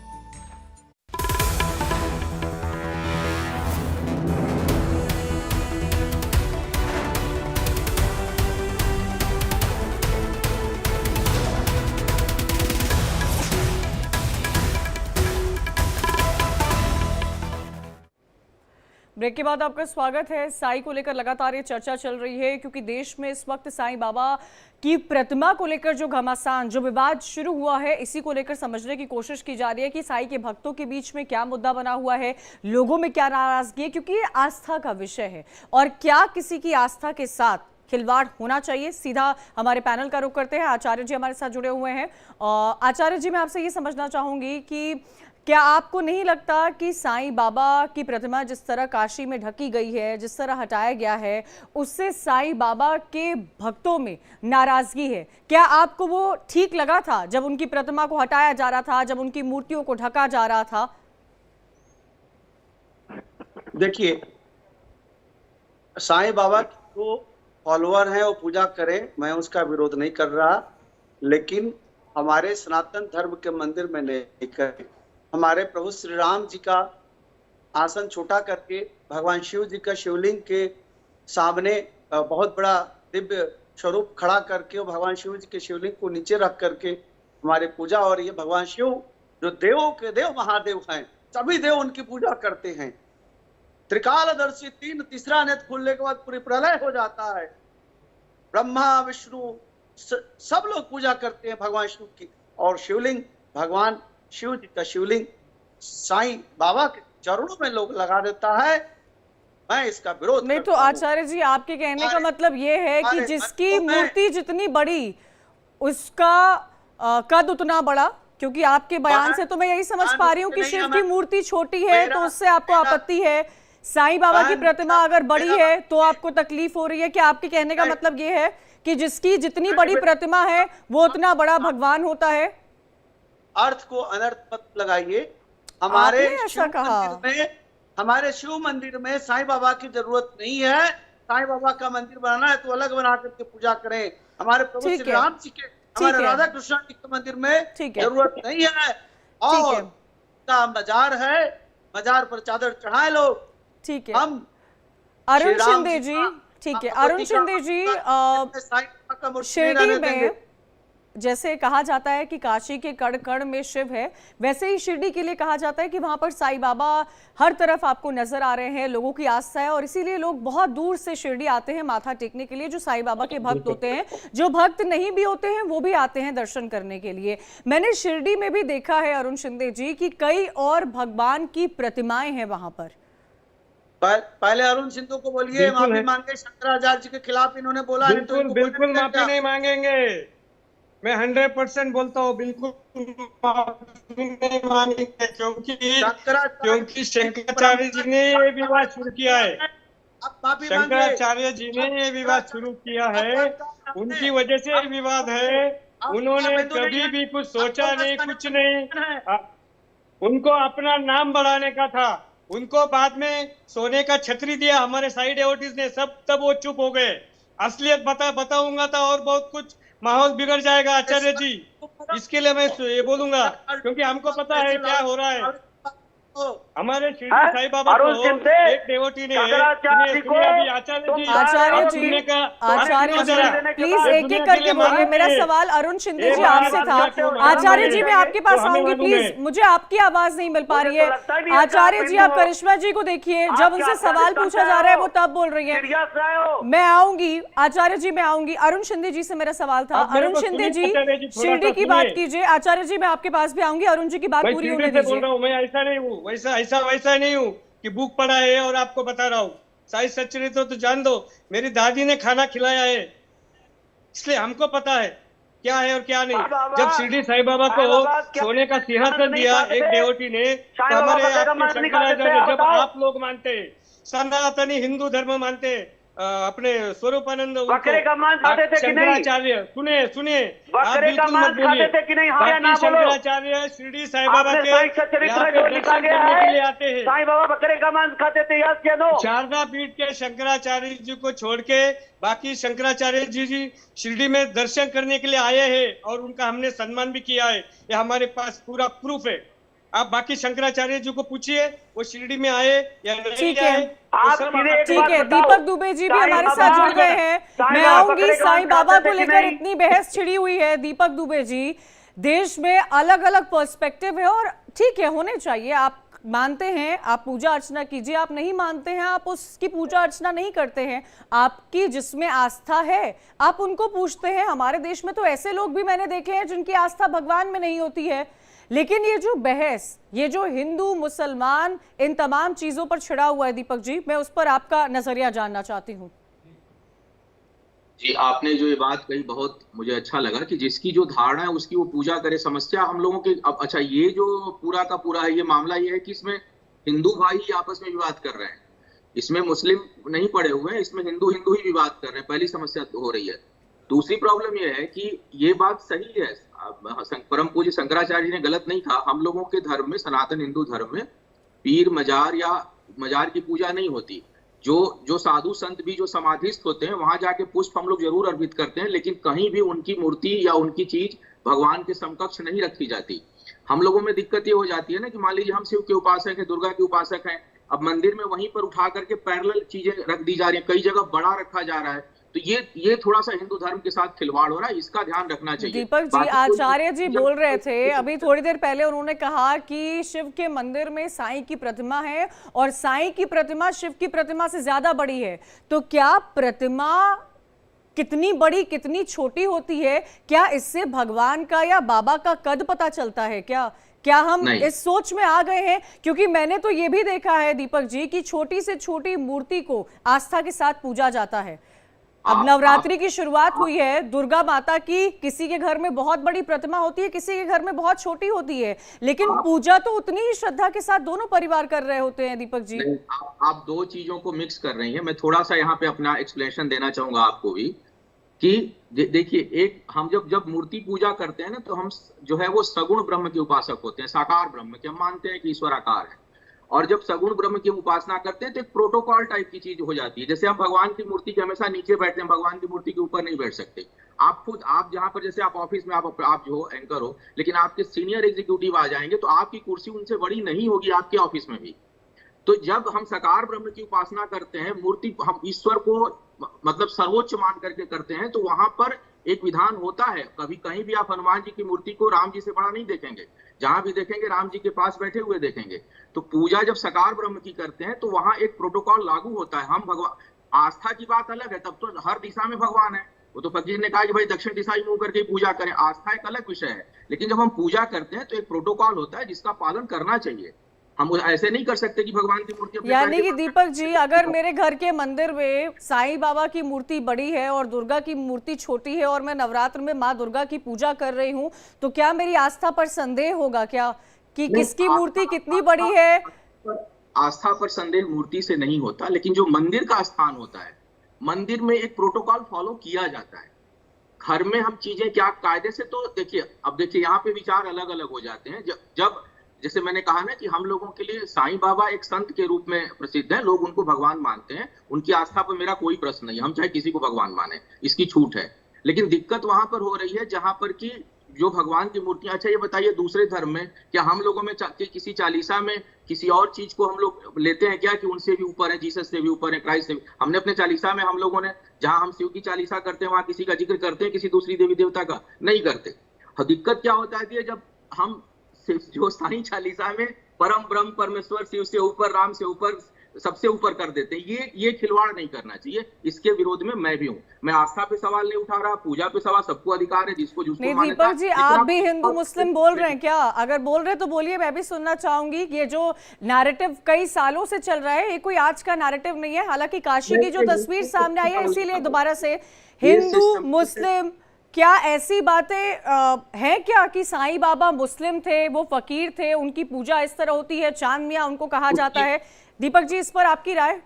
ब्रेक के बाद आपका स्वागत है। साईं को लेकर लगातार ये चर्चा चल रही है क्योंकि देश में इस वक्त साईं बाबा की प्रतिमा को लेकर जो घमासान, जो विवाद शुरू हुआ है, इसी को लेकर समझने की कोशिश की जा रही है कि साईं के भक्तों के बीच में क्या मुद्दा बना हुआ है, लोगों में क्या नाराजगी है, क्योंकि ये आस्था का विषय है और क्या किसी की आस्था के साथ खिलवाड़ होना चाहिए। सीधा हमारे पैनल का रुख करते हैं। आचार्य जी हमारे साथ जुड़े हुए हैं। आचार्य जी, मैं आपसे ये समझना चाहूंगी कि क्या आपको नहीं लगता कि साईं बाबा की प्रतिमा जिस तरह काशी में ढकी गई है, जिस तरह हटाया गया है, उससे साईं बाबा के भक्तों में नाराजगी है? क्या आपको वो ठीक लगा था जब उनकी प्रतिमा को हटाया जा रहा था, जब उनकी मूर्तियों को ढका जा रहा था? देखिए, साईं बाबा जो फॉलोअर हैं वो पूजा करें, मैं उसका विरोध नहीं कर रहा, लेकिन हमारे सनातन धर्म के मंदिर में नहीं करें। हमारे प्रभु श्री राम जी का आसन छोटा करके भगवान शिव जी का शिवलिंग के सामने बहुत बड़ा दिव्य स्वरूप खड़ा करके और भगवान शिव जी के शिवलिंग को नीचे रख करके हमारे पूजा हो रही है। भगवान शिव जो देवों के देव महादेव हैं, सभी देव उनकी पूजा करते हैं। त्रिकालदर्शी तीसरा नेत्र खुलने के बाद पूरी प्रलय हो जाता है। ब्रह्मा विष्णु सब लोग पूजा करते हैं भगवान शिव की, और शिवलिंग भगवान शिव जी का शिवलिंग साईं बाबा के चरणों में लोग लगा देता है। मैं इसका विरोध नहीं। तो आचार्य जी, आपके कहने का मतलब ये है कि जिसकी मूर्ति जितनी बड़ी उसका कद उतना बड़ा, क्योंकि आपके बयान से तो मैं यही समझ पा रही हूँ कि शिव की मूर्ति छोटी है तो उससे आपको आपत्ति है, साईं बाबा की प्रतिमा अगर बड़ी है तो आपको तकलीफ हो रही है। क्या आपके कहने का मतलब ये है कि जिसकी जितनी बड़ी प्रतिमा है वो उतना बड़ा भगवान होता है? अर्थ को अनर्थ मत लगाइए। हमारे शिव मंदिर में साईं बाबा की जरूरत नहीं है। साईं बाबा का मंदिर बनाना है तो अलग बना करके पूजा करें। हमारे प्रभु श्री राम जी के, हमारे राधा कृष्ण जी के मंदिर में जरूरत नहीं है। और मजार है, मजार पर चादर चढ़ाए लोग। ठीक है। हम अरुण शिंदे जी, ठीक है, अरुण शिंदे जी, शिरडी में जैसे कहा जाता है कि काशी के कण कण में शिव है, वैसे ही शिरडी के लिए कहा जाता है कि वहां पर साईं बाबा हर तरफ आपको नजर आ रहे हैं। लोगों की आस्था है और इसीलिए लोग बहुत दूर से शिरडी आते हैं माथा टेकने के लिए, जो साईं बाबा के भक्त होते हैं। जो भक्त नहीं भी होते हैं वो भी आते हैं दर्शन करने के लिए। मैंने शिरडी में भी देखा है अरुण शिंदे जी कि कई और भगवान की प्रतिमाएं हैं वहां पर। पहले अरुण सिंधु को बोलिए माफी मांगे, शंकराचार्य जी के खिलाफ इन्होंने बोला है। बिल्कुल माफी नहीं मांगेंगे, मैं 100% बोलता हूँ, बिल्कुल माफी नहीं मांगेंगे, क्योंकि शंकराचार्य जी ने ये विवाद शुरू किया है। शंकराचार्य जी ने ये विवाद शुरू किया है, उनकी वजह से ये विवाद है। उन्होंने कभी भी कुछ सोचा नहीं, कुछ नहीं, उनको अपना नाम बढ़ाने का था। उनको बाद में सोने का छतरी दिया हमारे साइड डिवोटीज ने, सब तब वो चुप हो गए। असलियत बताऊंगा तो और बहुत कुछ माहौल बिगड़ जाएगा आचार्य जी, इसके लिए मैं ये बोलूंगा, क्योंकि हमको पता है क्या हो रहा है। हमारे शिरडी साईं बाबा को एक डिवोटी ने आचार्य जी प्लीज एक एक करके बोलिए। मेरा सवाल अरुण शिंदे जी आपसे था। आचार्य जी मैं आपके पास आऊंगी, प्लीज, मुझे आपकी आवाज नहीं मिल पा रही है। आचार्य जी आप करिश्मा जी को देखिए, जब उनसे सवाल पूछा जा रहा है वो तब बोल रही है। मैं आऊंगी आचार्य जी, मैं आऊंगी। अरुण शिंदे जी से मेरा सवाल था। अरुण शिंदे जी शिरडी की बात कीजिए। आचार्य जी मैं आपके पास भी आऊंगी, अरुण जी की बात पूरी होने दीजिए। मैं ऐसा नहीं हूँ, वैसा नहीं हूँ कि भूख पड़ा है और आपको बता रहा हूँ। साई सच्चरित्र तो जान दो, मेरी दादी ने खाना खिलाया है, इसलिए हमको पता है क्या है और क्या नहीं। जब शिरडी साईं बाबा को सोने का सिंहासन दिया एक देवटी ने, तो हमारे शंकराचार्य, जब आप लोग मानते सनातनी हिंदू धर्म मानते अपने स्वरूपानंद शंकराचार्य, सुनिए आप बिल्कुल मत बोलिए, शंकराचार्य शिरडी साईं बाबा के यहाँ पे दर्शन करने के लिए आते हैं। साईं बाबा बकरे का मांस खाते थे, यस या नो? शारदा पीठ के शंकराचार्य जी को छोड़ के बाकी शंकराचार्य जी शिरडी में दर्शन करने के लिए आए हैं और उनका हमने सम्मान भी किया है। ये हमारे पास पूरा प्रूफ है। आप बाकी शंकराचार्य जी को पूछिए वो शिरडी में आए या नहीं आए। ठीक है, दीपक दुबे जी भी हमारे साथ जुड़ गए हैं। मैं आऊंगी, साईं बाबा को लेकर इतनी बहस छिड़ी हुई है। दीपक दुबे जी, देश में अलग अलग पर्सपेक्टिव है और ठीक है, होने चाहिए। आप मानते हैं आप पूजा अर्चना कीजिए, आप नहीं मानते हैं आप उसकी पूजा अर्चना नहीं करते हैं। आपकी जिसमें आस्था है आप उनको पूछते हैं। हमारे देश में तो ऐसे लोग भी मैंने देखे हैं जिनकी आस्था भगवान में नहीं होती है। लेकिन ये जो बहस, ये जो हिंदू मुसलमान इन तमाम चीजों पर छिड़ा हुआ है, दीपक जी मैं उस पर आपका नजरिया जानना चाहती हूँ। जी आपने जो ये बात कही बहुत मुझे अच्छा लगा कि जिसकी जो धारणा है उसकी वो पूजा करे। समस्या हम लोगों के अब अच्छा ये जो पूरा का पूरा है, ये मामला ये है कि इसमें हिंदू भाई ही आपस में विवाद कर रहे हैं, इसमें मुस्लिम नहीं पड़े हुए हैं, इसमें हिंदू हिंदू ही विवाद कर रहे हैं। पहली समस्या तो हो रही है। दूसरी प्रॉब्लम यह है कि ये बात सही है, परम पूज्य शंकराचार्य जी ने गलत नहीं कहा। हम लोगों के धर्म में, सनातन हिंदू धर्म में पीर मजार या मजार की पूजा नहीं होती। जो साधु संत भी जो समाधिस्थ होते हैं वहां जाके पुष्प हम लोग जरूर अर्पित करते हैं, लेकिन कहीं भी उनकी मूर्ति या उनकी चीज भगवान के समकक्ष नहीं रखी जाती। हम लोगों में दिक्कत ये हो जाती है ना कि मान लीजिए हम शिव के उपासक हैं, दुर्गा के उपासक हैं, अब मंदिर में वहीं पर उठा करके पैरेलल चीजें रख दी जा रही है, कई जगह बड़ा रखा जा रहा है, तो ये थोड़ा सा हिंदू धर्म के साथ खिलवाड़ हो रहा है, इसका ध्यान रखना चाहिए। दीपक जी, आचार्य जी बोल रहे थे अभी थोड़ी देर पहले, उन्होंने कहा कि शिव के मंदिर में साईं की प्रतिमा है और साईं की प्रतिमा शिव की प्रतिमा से ज्यादा बड़ी है। तो क्या प्रतिमा कितनी बड़ी कितनी छोटी होती है, क्या इससे भगवान का या बाबा का कद पता चलता है? क्या हम इस सोच में आ गए हैं? क्योंकि मैंने तो ये भी देखा है दीपक जी कि छोटी से छोटी मूर्ति को आस्था के साथ पूजा जाता है। अब नवरात्रि की शुरुआत हुई है, दुर्गा माता की किसी के घर में बहुत बड़ी प्रतिमा होती है, किसी के घर में बहुत छोटी होती है, लेकिन पूजा तो उतनी ही श्रद्धा के साथ दोनों परिवार कर रहे होते हैं। दीपक जी आप दो चीजों को मिक्स कर रही हैं। मैं थोड़ा सा यहाँ पे अपना एक्सप्लेनेशन देना चाहूंगा आपको भी कि देखिए, एक हम जब मूर्ति पूजा करते हैं ना, तो हम जो है वो सगुण ब्रह्म के उपासक होते हैं, साकार ब्रह्म के। हम मानते हैं कि ईश्वर आकार है, और जब सगुण ब्रह्म की उपासना करते हैं तो एक प्रोटोकॉल टाइप की चीज हो जाती है। जैसे हम भगवान की मूर्ति के हमेशा नीचे बैठते हैं, भगवान की मूर्ति के ऊपर नहीं बैठ सकते। आप जहां पर, जैसे आप ऑफिस में आप जो एंकर हो, लेकिन आपके सीनियर एग्जीक्यूटिव आ जाएंगे तो आपकी कुर्सी उनसे बड़ी नहीं होगी आपके ऑफिस में भी। तो जब हम साकार ब्रह्म की उपासना करते हैं, मूर्ति हम ईश्वर को मतलब सर्वोच्च मान करके करते हैं, तो वहां पर एक विधान होता है। कभी कहीं भी आप हनुमान जी की मूर्ति को राम जी से बड़ा नहीं देखेंगे, जहां भी देखेंगे राम जी के पास बैठे हुए देखेंगे। तो पूजा जब साकार ब्रह्म की करते हैं तो वहां एक प्रोटोकॉल लागू होता है। हम भगवान, आस्था की बात अलग है, तब तो हर दिशा में भगवान है। वो तो फकीर ने कहा कि भाई दक्षिण दिशा ही मुंह करके ही पूजा करें, आस्था एक अलग विषय है। लेकिन जब हम पूजा करते हैं तो एक प्रोटोकॉल होता है जिसका पालन करना चाहिए। हम ऐसे नहीं कर सकते कि भगवान की मूर्ति अपने यानी कि दीपक जी, अगर मेरे घर के मंदिर में साईं बाबा की मूर्ति बड़ी है और दुर्गा की मूर्ति छोटी है और मैं नवरात्र में माँ दुर्गा की पूजा कर रही हूँ, तो क्या मेरी आस्था पर संदेह होगा क्या कि किसकी मूर्ति कितनी बड़ी है? आस्था पर संदेह मूर्ति से नहीं होता, लेकिन जो मंदिर का स्थान होता है, मंदिर में एक प्रोटोकॉल फॉलो किया जाता है। घर में हम चीजें क्या कायदे से, तो देखिए, अब देखिए यहाँ पे विचार अलग अलग हो जाते हैं। जब जैसे मैंने कहा ना कि हम लोगों के लिए साईं बाबा एक संत के रूप में प्रसिद्ध है, लोग उनको भगवान मानते हैं, उनकी आस्था पर मेरा कोई प्रश्न नहीं, हम चाहे किसी को भगवान माने, इसकी छूट है। लेकिन दिक्कत वहां पर हो रही है जहां पर कि जो भगवान की मूर्तियां, अच्छा ये बताइए दूसरे धर्म में क्या हम लोगों में किसी चालीसा में किसी और चीज को हम लोग लेते हैं क्या कि उनसे भी ऊपर है, जीसस से भी ऊपर है, क्राइस्ट से भी? हमने अपने चालीसा में, हम लोगों ने जहां हम शिव की चालीसा करते हैं वहां किसी का जिक्र करते हैं, किसी दूसरी देवी देवता का नहीं करते। दिक्कत क्या होता है कि जब हम जो साईं चालीसा में परम ब्रह्म परमेश्वर शिव से ऊपर, राम से ऊपर, सबसे ऊपर कर देते हैं, ये खिलवाड़ नहीं करना चाहिए। इसके विरोध में मैं भी हूँ। मैं आस्था पे सवाल नहीं उठा रहा, पूजा पे सवाल, सबको अधिकार है, जिसको नहीं। दीपक जी, आप भी हिंदू मुस्लिम बोल रहे हैं क्या? अगर बोल रहे तो बोलिए, मैं भी सुनना चाहूंगी। ये जो नैरेटिव कई सालों से चल रहा है, ये कोई आज का नैरेटिव नहीं है। हालांकि काशी की जो तस्वीर सामने आई है, इसीलिए दोबारा से हिंदू मुस्लिम, क्या ऐसी बातें हैं क्या कि साईं बाबा मुस्लिम थे, वो फकीर थे, उनकी पूजा इस तरह होती है, चांद मियां उनको कहा जाता है? दीपक जी, इस पर आपकी राय?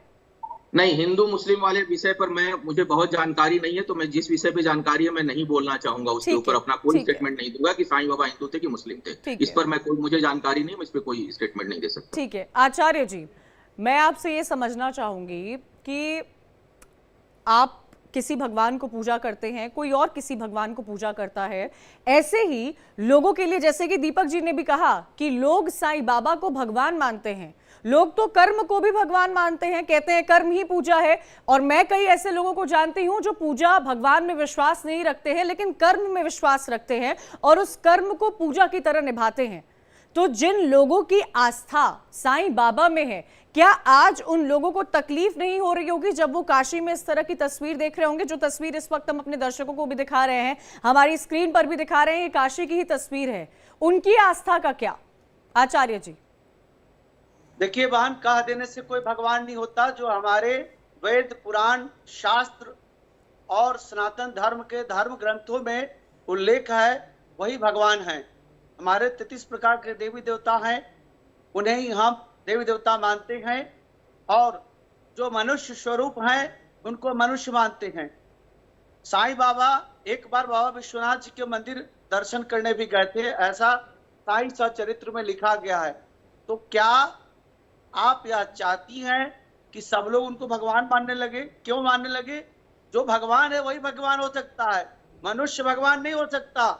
नहीं, हिंदू मुस्लिम वाले विषय पर मुझे बहुत जानकारी नहीं है, तो मैं जिस विषय पे जानकारी है मैं नहीं बोलना चाहूंगा, उसके ऊपर अपना कोई स्टेटमेंट नहीं दूंगा कि साईं बाबा हिंदू थे कि मुस्लिम थे। इस पर मुझे जानकारी नहीं, मैं इस पर कोई स्टेटमेंट नहीं दे सकता। ठीक है आचार्य जी, मैं आपसे ये समझना चाहूंगी कि आप किसी भगवान को पूजा करते हैं, कोई और किसी भगवान को पूजा करता है, ऐसे ही लोगों के लिए, जैसे कि दीपक जी ने भी कहा कि लोग साईं बाबा को भगवान मानते हैं, लोग तो कर्म को भी भगवान मानते हैं, कहते हैं कर्म ही पूजा है। और मैं कई ऐसे लोगों को जानती हूं जो पूजा भगवान में विश्वास नहीं रखते हैं, लेकिन कर्म में विश्वास रखते हैं और उस कर्म को पूजा की तरह निभाते हैं। तो जिन लोगों की आस्था साईं बाबा में है, क्या आज उन लोगों को तकलीफ नहीं हो रही होगी जब वो काशी में इस तरह की तस्वीर देख रहे होंगे? जो तस्वीर इस वक्त हम अपने दर्शकों को भी दिखा रहे हैं, हमारी स्क्रीन पर भी दिखा रहे हैं, ये काशी की ही तस्वीर है। उनकी आस्था का क्या, आचार्य जी? देखिए बहन, कह देने से कोई भगवान नहीं होता। जो हमारे वेद पुराण शास्त्र और सनातन धर्म के धर्म ग्रंथों में उल्लेख है, वही भगवान है। हमारे 33 प्रकार के देवी देवता हैं, उन्हें ही हम देवी देवता मानते हैं, और जो मनुष्य स्वरूप हैं उनको मनुष्य मानते हैं। साईं बाबा एक बार बाबा विश्वनाथ जी के मंदिर दर्शन करने भी गए थे, ऐसा साईं सचरित्र में लिखा गया है। तो क्या आप यह चाहती हैं कि सब लोग उनको भगवान मानने लगे? क्यों मानने लगे? जो भगवान है वही भगवान हो सकता है, मनुष्य भगवान नहीं हो सकता।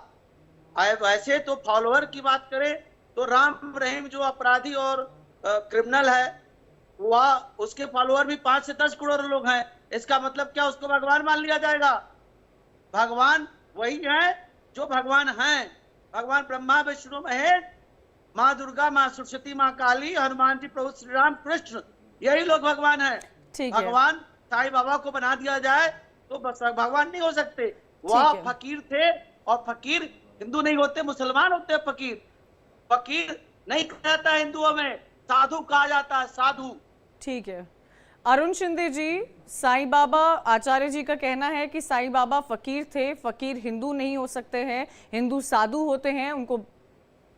वैसे तो फॉलोअर की बात करें तो राम रहीम जो अपराधी और क्रिमिनल है, वह उसके फॉलोअर भी 5 से 10 करोड़ लोग हैं। इसका मतलब क्या उसको भगवान मान लिया जाएगा? भगवान वही है जो भगवान हैं। भगवान ब्रह्मा विष्णु महेश, माँ दुर्गा, माँ सरस्वती, माँ काली, हनुमान जी, प्रभु श्री राम कृष्ण, यही लोग भगवान हैं। भगवान साईं बाबा को बना दिया जाए तो बस भगवान नहीं हो सकते। वह फकीर थे, और फकीर हिंदू नहीं होते, मुसलमान होते हैं फकीर। फकीर नहीं कहता हिंदुओं में, साधु कहा जाता है, साधु। ठीक है अरुण शिंदे जी, साईं बाबा, आचार्य जी का कहना है कि साईं बाबा फकीर थे, फकीर हिंदू नहीं हो सकते हैं, हिंदू साधु होते हैं, उनको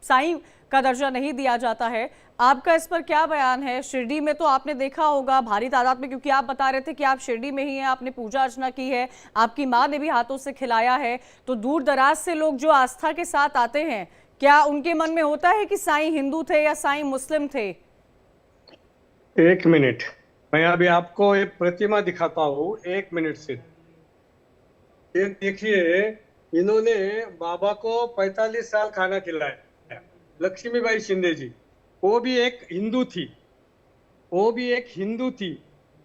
साईं का दर्जा नहीं दिया जाता है। आपका इस पर क्या बयान है? शिरडी में तो आपने देखा होगा भारी तादाद में, क्योंकि आप बता रहे थे कि आप शिरडी में ही हैं, आपने पूजा अर्चना की है, आपकी माँ ने भी हाथों से खिलाया है, तो दूर दराज से लोग जो आस्था के साथ आते हैं, क्या उनके मन में होता है कि साईं हिंदू थे या साईं मुस्लिम थे? एक मिनट, मैं अभी आपको एक प्रतिमा दिखाता हूँ, 1 मिनट से। ये देखिए, इन्होंने बाबा को 45 साल खाना खिलाया। लक्ष्मीबाई शिंदे जी, वो भी एक हिंदू थी, वो भी एक हिंदू थी,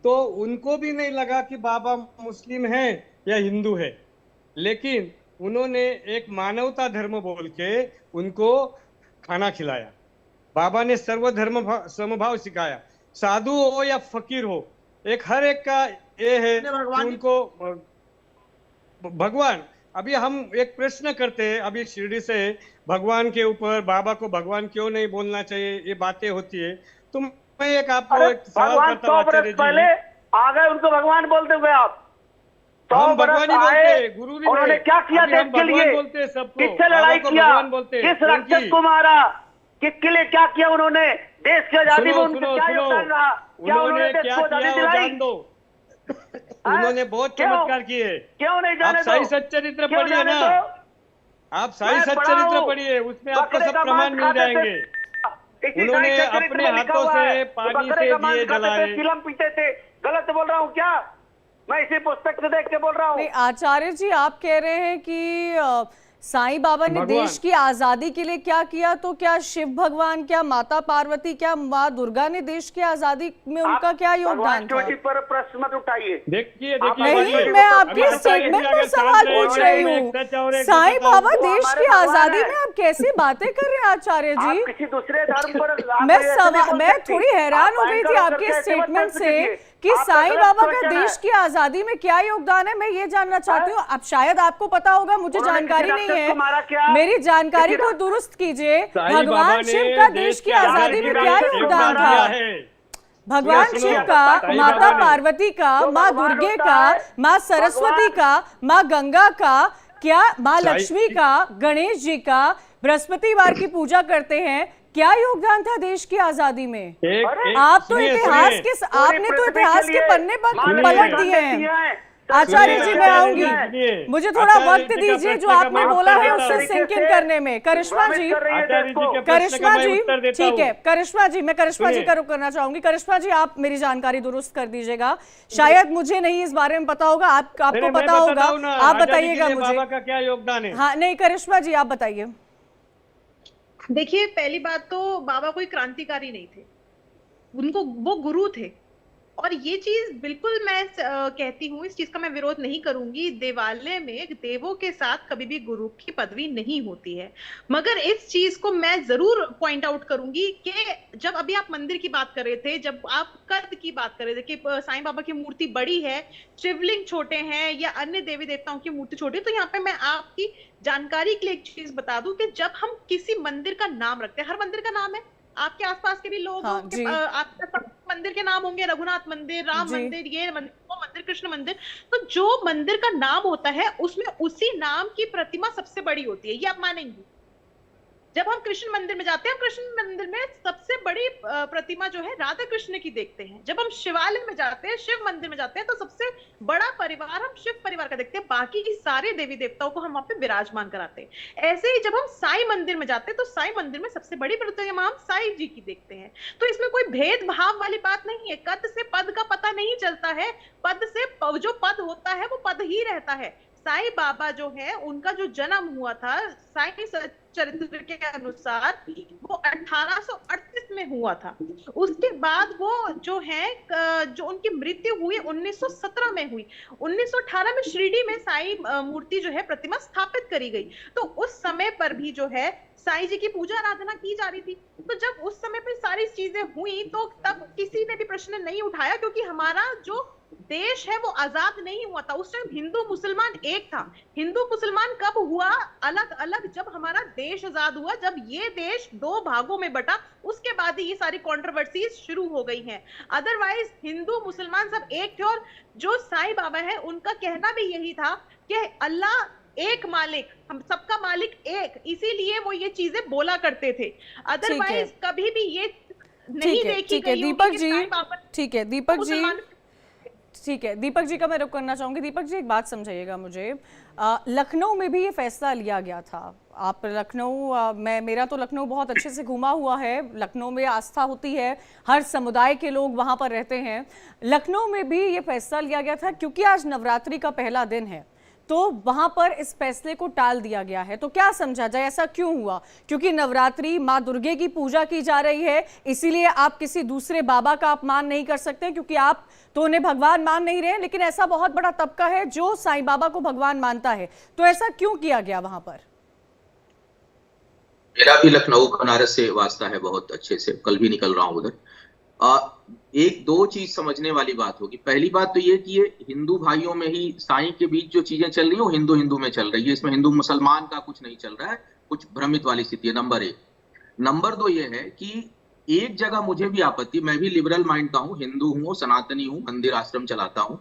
तो उनको भी नहीं लगा कि बाबा मुस्लिम है या हिंदू है। लेकिन उन्होंने एक मानवता धर्म बोल के उनको खाना खिलाया। बाबा ने सर्वधर्म समभाव सिखाया, साधु हो या फकीर हो, एक हर एक का ये है कि उनको भगवान। अभी हम एक प्रश्न करते हैं, अभी शिरडी से भगवान के ऊपर, बाबा को भगवान क्यों नहीं बोलना चाहिए, ये बातें होती है। तो मैं एक आपको एक सवाल करता हूँ आचार्य जी, पहले आ गए उनको भगवान बोलते हुए आप, हम भगवान ही बोलते हैं, गुरु नहीं, उन्होंने क्या किया देश के लिए, बोलते हैं सबको, किससे लड़ाई किया, किस रक्षक को मारा, किसके लिए क्या किया उन्होंने, देश की आजादी में उनका क्या योगदान रहा, क्या उन्होंने देश को आजादी दिलाई? उन्होंने बहुत चमत्कार किए। क्यों नहीं जाने आप साई सच्चरित्र पढ़िए ना, आप साई सच्चरित्र पढ़िए, उसमें आपको सब प्रमाण मिल जाएंगे। उन्होंने अपने हाथों से पानी से दिए जलाए, फिल्म पीते थे। गलत बोल रहा हूँ क्या? मैं इसी पुस्तक से देख के बोल रहा हूँ। आचार्य जी, आप कह रहे हैं कि साईं बाबा ने देश की आजादी के लिए क्या किया, तो क्या शिव भगवान, क्या माता पार्वती, क्या माँ दुर्गा ने देश की आजादी में उनका क्या योगदान था? पर प्रश्न मत उठाइए। देखिए नहीं, मैं आपके स्टेटमेंट पर सवाल पूछ रही हूँ। साईं बाबा देश की आजादी में आप कैसी बातें कर रहे हैं आचार्य जी? किसी दूसरे धर्म पर मैं थोड़ी हैरान हो गई थी आपके स्टेटमेंट से कि साईं बाबा का देश की आजादी में क्या योगदान है, मैं ये जानना चाहती हूँ। अब शायद आपको पता होगा, मुझे जानकारी नहीं है, मेरी जानकारी को दुरुस्त कीजिए। भगवान शिव का देश की आजादी में क्या योगदान था? भगवान शिव का, माता पार्वती का, माँ दुर्गे का, माँ सरस्वती का, माँ गंगा का, क्या माँ लक्ष्मी का, गणेश जी का, बृहस्पतिवार की पूजा करते हैं, क्या योगदान था देश की आजादी में? आप तो इतिहास के, आपने तो इतिहास के पन्ने पर पलट दिए हैं। आचार्य जी, मैं आऊंगी, मुझे थोड़ा वक्त दीजिए, जो आपने बोला है उससे सिंक इन करने में। करिश्मा जी, करिश्मा जी, ठीक है, करिश्मा जी, मैं करिश्मा जी का रुख करना चाहूंगी। करिश्मा जी, आप मेरी जानकारी दुरुस्त कर दीजिएगा, शायद मुझे नहीं इस बारे में पता होगा, आपको पता होगा, आप बताइएगा मुझे बाबा का क्या योगदान है। हाँ, नहीं, करिश्मा जी आप बताइए। देखिए, पहली बात तो बाबा कोई क्रांतिकारी नहीं थे, उनको वो गुरु थे। और ये चीज बिल्कुल मैं कहती हूँ, इस चीज का मैं विरोध नहीं करूंगी। देवालय में देवों के साथ कभी भी गुरु की पदवी नहीं होती है, मगर इस चीज को मैं जरूर पॉइंट आउट करूंगी कि जब अभी आप मंदिर की बात कर रहे थे, जब आप कद की बात कर रहे थे कि साईं बाबा की मूर्ति बड़ी है, शिवलिंग छोटे हैं या अन्य देवी देवताओं की मूर्ति छोटी है, तो यहाँ पे मैं आपकी जानकारी के लिए एक चीज बता दूं कि जब हम किसी मंदिर का नाम रखते हैं, हर मंदिर का नाम है, आपके आसपास के भी लोग, हाँ, आपके मंदिर के नाम होंगे, रघुनाथ मंदिर, राम मंदिर, ये मंदिर, वो मंदिर, कृष्ण मंदिर, तो जो मंदिर का नाम होता है उसमें उसी नाम की प्रतिमा सबसे बड़ी होती है, ये आप मानेंगे। जब हम कृष्ण मंदिर में जाते हैं, कृष्ण मंदिर में सबसे बड़ी प्रतिमा जो है राधा कृष्ण की देखते हैं। जब हम शिवालय में जाते हैं, शिव मंदिर में जाते हैं, तो सबसे बड़ा परिवार हम शिव परिवार का देखते हैं, बाकी की सारे देवी देवताओं को हम वहां पे विराजमान कराते हैं। ऐसे ही जब हम साईं मंदिर में जाते हैं, तो साईं मंदिर में सबसे बड़ी प्रतिमा हम साईं जी की देखते हैं। तो इसमें कोई भेदभाव वाली बात नहीं है। कद से पद का पता नहीं चलता है, पद से जो पद होता है वो पद ही रहता है। साईं बाबा जो है, उनका जो जन्म हुआ था साईं चरित्र के अनुसार वो 1838 में हुआ था। उसके बाद वो जो है, जो उनकी मृत्यु हुई 1917 में हुई। 1918 में शिरडी में साईं मूर्ति जो है, प्रतिमा स्थापित करी गई। तो उस समय पर भी जो है साईं जी की पूजा आराधना की जा रही थी। तो जब उस समय पे सारी चीजें हुई, तो तब किसी ने भी प्रश्न नहीं उठाया, क्योंकि हमारा जो देश है वो आजाद नहीं हुआ था। उस टाइम हिंदू मुसलमान एक था। हिंदू मुसलमान कब हुआ अलग अलग? जब हमारा देश आजाद हुआ, जब ये देश दो भागों में बटा, उसके बाद ही ये सारी कंट्रोवर्सीज शुरू हो गई हैं। अदरवाइज हिंदू मुसलमान सब एक थे। और जो साईं बाबा है, उनका कहना भी यही था कि अल्लाह एक मालिक, हम सबका मालिक एक, इसीलिए वो ये चीजें बोला करते थे। अदरवाइज कभी भी ये नहीं देखी गई। दीपक जी, ठीक है दीपक जी, ठीक है दीपक जी का मैं रुक करना चाहूंगी। दीपक जी, एक बात समझाइएगा मुझे, लखनऊ में भी ये फैसला लिया गया था। आप लखनऊ, मेरा तो लखनऊ बहुत अच्छे से घूमा हुआ है, लखनऊ में आस्था होती है, हर समुदाय के लोग वहाँ पर रहते हैं। लखनऊ में भी ये फैसला लिया गया था, क्योंकि आज नवरात्रि का पहला दिन है, तो वहां पर इस फैसले को टाल दिया गया है। तो क्या समझा जाए, ऐसा क्यों हुआ? क्योंकि नवरात्रि मां दुर्गे की पूजा की जा रही है, इसीलिए आप किसी दूसरे बाबा का अपमान नहीं कर सकते, क्योंकि आप तो उन्हें भगवान मान नहीं रहे। लेकिन ऐसा बहुत बड़ा तबका है जो साईं बाबा को भगवान मानता है, तो ऐसा क्यों किया गया वहां पर? मेरा भी लखनऊ बनारस से वास्ता है बहुत अच्छे से, कल भी निकल रहा हूं उधर। एक दो चीज समझने वाली बात होगी। पहली बात तो ये कि ये हिंदू भाइयों में ही साईं के बीच जो चीजें चल रही है वो हिंदू हिंदू में चल रही है, इसमें हिंदू मुसलमान का कुछ नहीं चल रहा है, कुछ भ्रमित वाली स्थिति है, नंबर 1। नंबर 2 ये है कि एक जगह मुझे भी आपत्ति, मैं भी लिबरल माइंड का हूँ, हिंदू हूँ, सनातनी हूँ, मंदिर आश्रम चलाता हूँ,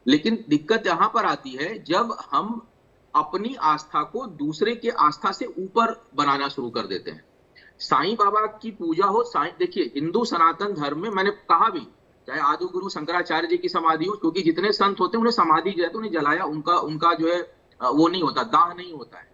लेकिन दिक्कत यहां पर आती है जब हम अपनी आस्था को दूसरे के आस्था से ऊपर बनाना शुरू कर देते हैं। साईं बाबा की पूजा हो, साईं, देखिए हिंदू सनातन धर्म में मैंने कहा भी, चाहे आदि गुरु शंकराचार्य जी की समाधि हो, क्योंकि जितने संत होते हैं उन्हें समाधि जो है तो उन्हें जलाया, उनका जो है वो नहीं होता, दाह नहीं होता है।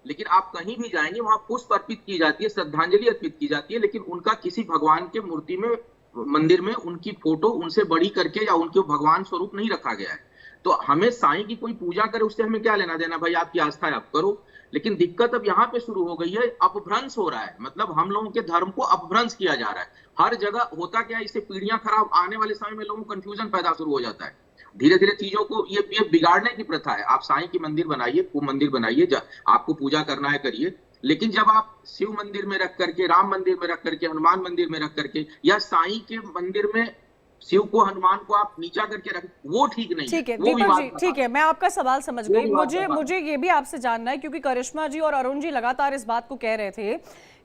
लेकिन आप कहीं भी जाएंगे वहां पुष्प अर्पित की जाती है, श्रद्धांजलि अर्पित की जाती है, लेकिन उनका किसी भगवान के मूर्ति में, मंदिर में उनकी फोटो उनसे बड़ी करके या उनके भगवान स्वरूप नहीं रखा गया है। तो हमें साईं की कोई पूजा करे उससे हमें क्या लेना देना, भाई आपकी आस्था है आप करो। लेकिन दिक्कत अब यहाँ पे शुरू हो गई है, अपभ्रंश हो रहा है, मतलब हम लोगों के धर्म को अपभ्रंश किया जा रहा है। हर जगह होता क्या है, इससे पीढ़ियां खराब, आने वाले समय में लोगों को कंफ्यूजन पैदा शुरू हो जाता है। धीरे धीरे चीजों को ये बिगाड़ने की प्रथा है। आप साईं की मंदिर बनाइए, खूब मंदिर बनाइए, आपको पूजा करना है करिए, लेकिन जब आप शिव मंदिर में रख करके, राम मंदिर में रख करके, हनुमान मंदिर में रख करके, या साईं के मंदिर में शिव को, हनुमान को आप नीचा करके रख, वो ठीक नहीं है। ठीक है दीपक जी, ठीक है, मैं आपका सवाल समझ गई। मुझे ये भी आपसे जानना है, क्योंकि करिश्मा जी और अरुण जी लगातार इस बात को कह रहे थे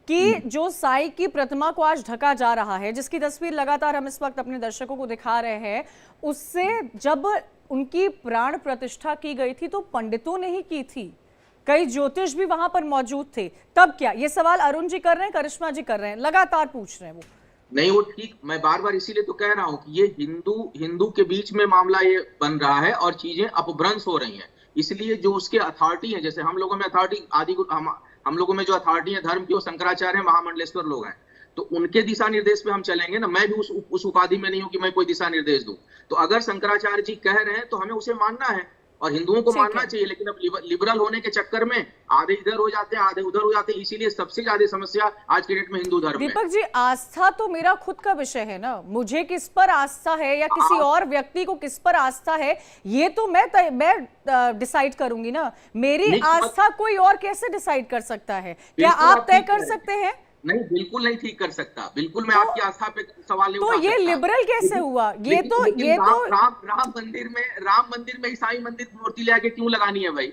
कि जो साईं की प्रतिमा को आज ढका जा रहा है, जिसकी तस्वीर लगातार हम इस वक्त अपने दर्शकों को दिखा रहे हैं, उससे जब उनकी प्राण प्रतिष्ठा की गई थी तो पंडितों ने ही की थी, कई ज्योतिष भी वहां पर मौजूद थे, तब क्या? ये सवाल अरुण जी कर रहे हैं, करिश्मा जी कर रहे हैं, लगातार पूछ रहे हैं वो। नहीं, वो ठीक, मैं बार बार इसीलिए तो कह रहा हूं कि ये हिंदू के बीच में मामला ये बन रहा है और चीजें अपभ्रंश हो रही हैं। इसलिए जो उसके अथॉरिटी है, जैसे हम लोगों में अथॉरिटी हम लोगों में जो अथॉरिटी है धर्म की, वो शंकराचार्य महामंडलेश्वर लोग हैं, तो उनके दिशा निर्देश पे हम चलेंगे ना। मैं भी उस उपाधि में नहीं हूं कि मैं कोई दिशा निर्देश दूं। तो अगर शंकराचार्य जी कह रहे हैं तो हमें उसे मानना है और हिंदुओं को मानना चाहिए। लेकिन अब लिबरल होने के चक्कर में आधे इधर हो जाते हैं, आधे उधर हो जाते हैं, इसीलिए सबसे ज्यादा समस्या आज के डेट में हिंदू धर्म में। दीपक जी, आस्था तो मेरा खुद का विषय है ना, मुझे किस पर आस्था है या किसी और व्यक्ति को किस पर आस्था है, ये तो मैं डिसाइड करूंगी ना। मेरी आस्था कोई और कैसे डिसाइड कर सकता है? क्या आप तय कर सकते हैं? नहीं, बिल्कुल नहीं ठीक कर सकता। बिल्कुल मैं आपकी आस्था पे सवाल नहीं उठा सकता। तो ये लिबरल कैसे हुआ? ये तो राम मंदिर में ईसाई मंदिर मूर्ति ले आके क्यों लगानी है भाई?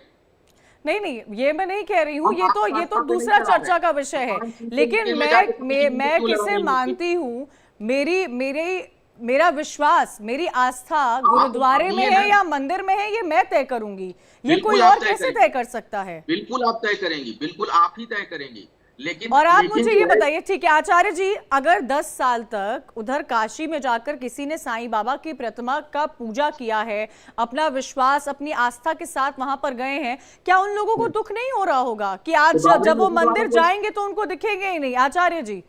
नहीं, ये मैं नहीं कह रही हूँ, ये तो दूसरा चर्चा का विषय है। लेकिन मैं किसे मानती हूँ, मेरा विश्वास, मेरी आस्था गुरुद्वारे में है या मंदिर में है, ये मैं तय करूंगी। ये कोई और कैसे तय कर सकता है? बिल्कुल आप तय करेंगी, बिल्कुल आप ही तय करेंगी। लेकिन और आप मुझे ये बताइए, ठीक है आचार्य जी, अगर 10 साल तक उधर काशी में जाकर किसी ने साईं बाबा की प्रतिमा का पूजा किया है, अपना विश्वास, अपनी आस्था के साथ वहां पर गए हैं, क्या उन लोगों को दुख नहीं हो रहा होगा कि आज जब वो मंदिर जाएंगे तो उनको दिखेंगे ही नहीं? आचार्य जी,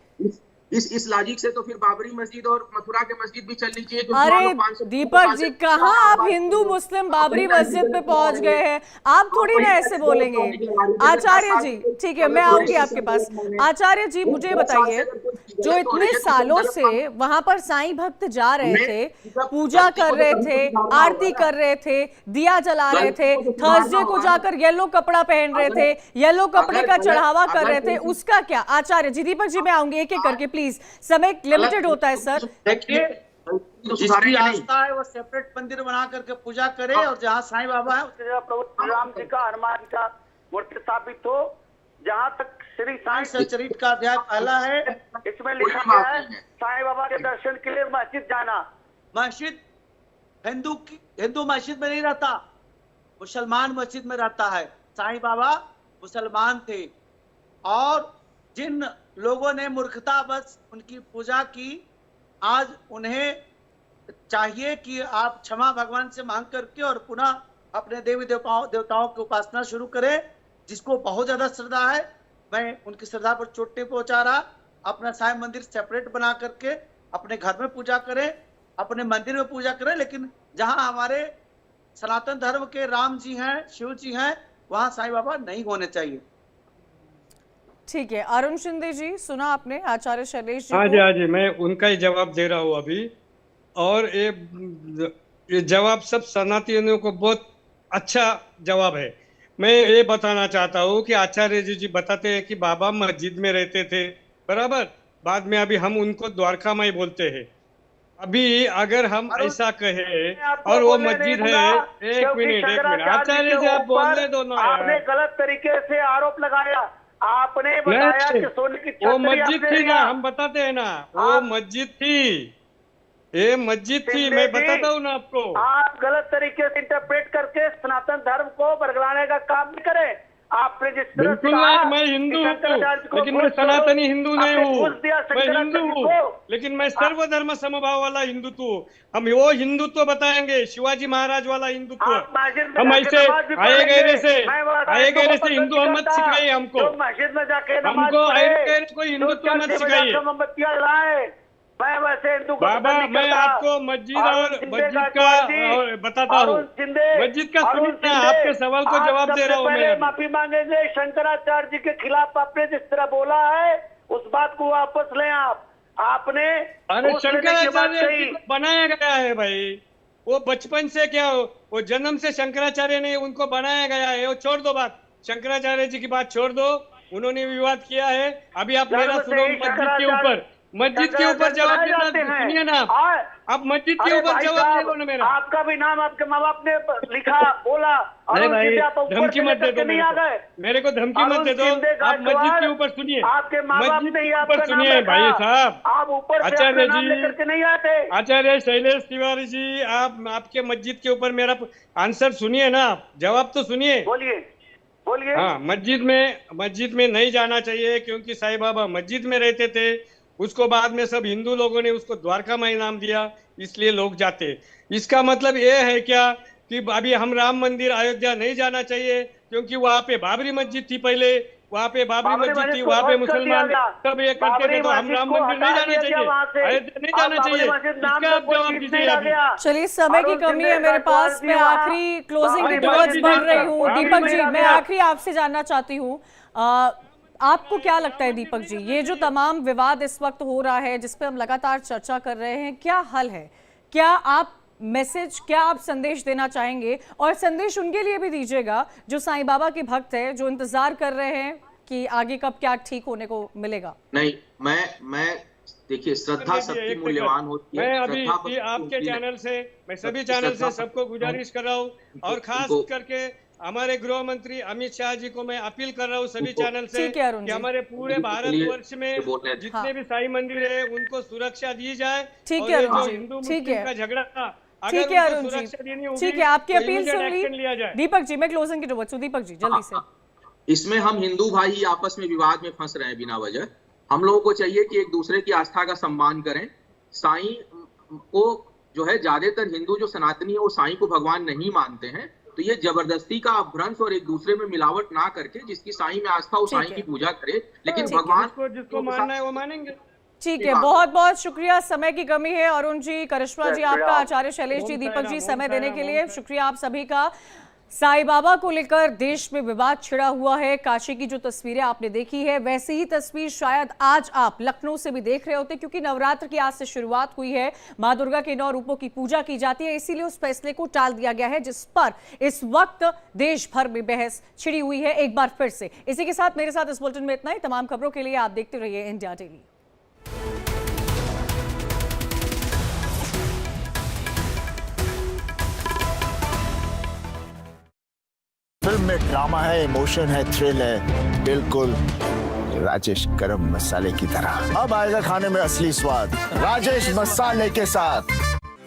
इस लॉजिक से तो फिर बाबरी मस्जिद और मथुरा के मस्जिद भी चलनी चाहिए। अरे दीपक जी, कहाँ आप हिंदू मुस्लिम बाबरी मस्जिद पे पहुंच गए हैं? आप थोड़ी ना ऐसे बोलेंगे। आचार्य जी, ठीक है, मैं आऊंगी आपके पास। आचार्य जी, मुझे बताइए, जो इतने सालों से वहां पर साईं भक्त जा रहे थे, पूजा कर रहे थे, आरती कर रहे थे, दिया जला रहे थे, थर्सडे को जाकर येलो कपड़ा पहन रहे थे, येलो कपड़े का चढ़ावा कर रहे थे, उसका क्या? आचार्य जी, दीपक जी, मैं आऊंगी एक एक करके, प्लीज, समय लिमिटेड होता है सर। देखिए, जिसकी आस्था है वो सेपरेट मंदिर बना करके पूजा करे, और जहाँ साईं बाबा है उसके जगह प्रभु राम जी का, हनुमान जी का मूर्ति स्थापित हो। जहाँ तक श्री साईं सचरित का अध्याय पहला है, इसमें लिखा गया है साईं बाबा के दर्शन के लिए मस्जिद जाना। मस्जिद हिंदू मस्जिद में नहीं रहता, मुसलमान मस्जिद में रहता है। साईं बाबा मुसलमान थे, और जिन लोगों ने मूर्खतावश उनकी पूजा की, आज उन्हें चाहिए कि आप क्षमा भगवान से मांग करके और पुनः अपने देवी देवताओं की उपासना शुरू करें। जिसको बहुत ज्यादा श्रद्धा है, मैं उनकी श्रद्धा पर चोट नहीं पहुंचा रहा। अपना साईं मंदिर सेपरेट बना करके अपने घर में पूजा करें, अपने मंदिर में पूजा करें, लेकिन जहां हमारे सनातन धर्म के राम जी हैं, शिव जी हैं, वहां साईं बाबा नहीं होने चाहिए। ठीक है, अरुण शिंदे जी, सुना आपने आचार्य शैलेश जी हाँ को? जी, हाँ जी, मैं उनका ही जवाब दे रहा हूँ अभी। और ये जवाब सब सनातनियों को बहुत अच्छा जवाब है। मैं ये बताना चाहता हूँ कि आचार्य जी बताते हैं कि बाबा मस्जिद में रहते थे, बराबर। बाद में अभी हम उनको द्वारका माई बोलते हैं। अभी अगर हम ऐसा कहें और वो मस्जिद है, एक मिनट आचार्य जी, आप बोलने दो ना। आपने गलत तरीके से आरोप लगाया। आपने बताया कि सोने की वो छतरी मस्जिद आपने थी ना, लिया। हम बताते हैं ना, वो मस्जिद थी, ये मस्जिद थी, मैं बताता हूँ ना आपको। आप गलत तरीके से इंटरप्रेट करके सनातन धर्म को बरगलाने का काम नहीं करें। आपने जिस तरह बिल्कुल नहीं, मैं हिंदू हूँ, लेकिन मैं सनातनी हिंदू नहीं हूँ। मैं हिंदू हूँ, लेकिन मैं सर्वधर्म समभाव वाला हिंदुत्व हूँ। हम वो हिंदुत्व बताएंगे, शिवाजी महाराज वाला हिंदुत्व। हम ऐसे आए गए से हिंदू मत सिखाइए हमको। मस्जिद में जाके हमको आए गए कोई हिंदुत्व मत सिखाइए। मोमबत्तियां जलाए। मैं वैसे हिंदू बाबा, मैं आपको मस्जिद और मस्जिद का और बताता हूँ। मस्जिद का सुनिए, आपके सवाल को जवाब दे रहा हूँ मैं। माफी मांगेंगे शंकराचार्य जी के खिलाफ आपने जिस तरह बोला है, उस बात को वापस लें आप। आपने अरे शंकराचार्य जी को बनाया गया है भाई, वो बचपन से क्या, वो जन्म से शंकराचार्य ने उनको बनाया गया है। वो छोड़ दो बात, शंकराचार्य जी की बात छोड़ दो, उन्होंने विवाद किया है। अभी आप मेरा सुनो, मस्जिद के ऊपर जवाब देना, सुनिए ना आप मस्जिद के ऊपर जवाब दे दो ना मेरा। आपका भी नाम आपके माँ बाप ने लिखा, बोला। अरे भाई, धमकी मत दे दो मेरे को धमकी मत दे दो। आप मस्जिद के ऊपर सुनिए, आपके माँ बाप ने ऊपर सुनिए भाई साहब। आप ऊपर आचार्य जी लेकर नहीं आते। आचार्य शैलेश तिवारी जी, आप आपके मस्जिद के ऊपर मेरा आंसर सुनिए ना, आप जवाब तो सुनिए। बोलिए बोलिए। हाँ, मस्जिद में नहीं जाना चाहिए, क्योंकि साईं बाबा मस्जिद में रहते थे। उसको बाद में सब हिंदू लोगों ने उसको द्वारका माई नाम दिया, इसलिए लोग जाते। इसका मतलब ये है क्या कि अभी हम राम मंदिर अयोध्या नहीं जाना चाहिए, क्योंकि वहाँ पे बाबरी मस्जिद थी पहले, वहाँ पे बाबरी मस्जिद थी, वहाँ पे मुसलमान सब ये करते थे, तो हम राम मंदिर नहीं जाना चाहिए, अयोध्या नहीं जाना चाहिए। इसका आप जवाब दीजिए अभी। चलिए, समय की कमी है मेरे पास, मैं आखिरी क्लोजिंग टुवर्ड्स बढ़ रही हूँ। दीपक जी, मैं आखिरी आपसे जानना चाहती हूँ, आपको क्या लगता है दीपक जी, ये जो तमाम विवाद इस वक्त हो रहा है, जिस पे हम लगातार चर्चा कर रहे हैं, क्या हल है? क्या आप संदेश देना चाहेंगे? और संदेश उनके लिए भी दीजिएगा जो साईं बाबा के भक्त है, जो इंतजार कर रहे हैं कि आगे कब क्या ठीक होने को मिलेगा। नहीं, मैं देखिए, श्रद्धा सबकी मूल्यवान होती है। मैं अभी आपके चैनल से, मैं सभी चैनल से सबको गुजारिश कर रहा हूँ, और खास करके हमारे गृह मंत्री अमित शाह जी को मैं अपील कर रहा हूँ सभी चैनल से कि हमारे पूरे भारतवर्ष में जितने भी साईं मंदिर है उनको सुरक्षा दी जाए। ठीक है अरुण जी, ठीक है, का झगड़ा, ठीक है अरुण जी, ठीक है, आपकी अपील सुन ली। दीपक जी, मैं क्लोजिंग की टुवर्ड्स हूं। दीपक जी जल्दी से। इसमें हम हिंदू भाई ही आपस में विवाद में फंस रहे हैं बिना वजह। हम लोगों को चाहिए कि एक दूसरे की आस्था का सम्मान करें। साईं को जो है, ज्यादातर हिंदू जो सनातनी है वो साईं को भगवान नहीं मानते हैं, तो ये जबरदस्ती का अपभ्रंश और एक दूसरे में मिलावट ना करके, जिसकी साईं में आस्था वो साईं की पूजा करे, लेकिन भगवान जिसको मानना है वो मानेंगे। ठीक है, बहुत बहुत शुक्रिया, समय की कमी है। अरुण जी, करिश्मा जी आपका, आचार्य शैलेश जी, दीपक जी, समय देने के लिए शुक्रिया आप सभी का। साईं बाबा को लेकर देश में विवाद छिड़ा हुआ है। काशी की जो तस्वीरें आपने देखी है, वैसी ही तस्वीर शायद आज आप लखनऊ से भी देख रहे होते, क्योंकि नवरात्र की आज से शुरुआत हुई है। मां दुर्गा के 9 रूपों की पूजा की जाती है, इसीलिए उस फैसले को टाल दिया गया है, जिस पर इस वक्त देश भर में बहस छिड़ी हुई है एक बार फिर से। इसी के साथ मेरे साथ इस बुलेटिन में इतना ही। तमाम खबरों के लिए आप देखते रहिए इंडिया डेली। फिल्म में ड्रामा है, इमोशन है, थ्रिल है, बिल्कुल राजेश गरम मसाले की तरह। अब आएगा खाने में असली स्वाद, राजेश मसाले के साथ।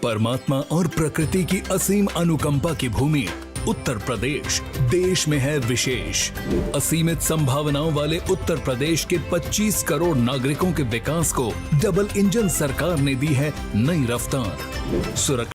परमात्मा और प्रकृति की असीम अनुकंपा की भूमि उत्तर प्रदेश देश में है विशेष। असीमित संभावनाओं वाले उत्तर प्रदेश के 25 करोड़ नागरिकों के विकास को डबल इंजन सरकार ने दी है नई रफ्तार। सुरक्षा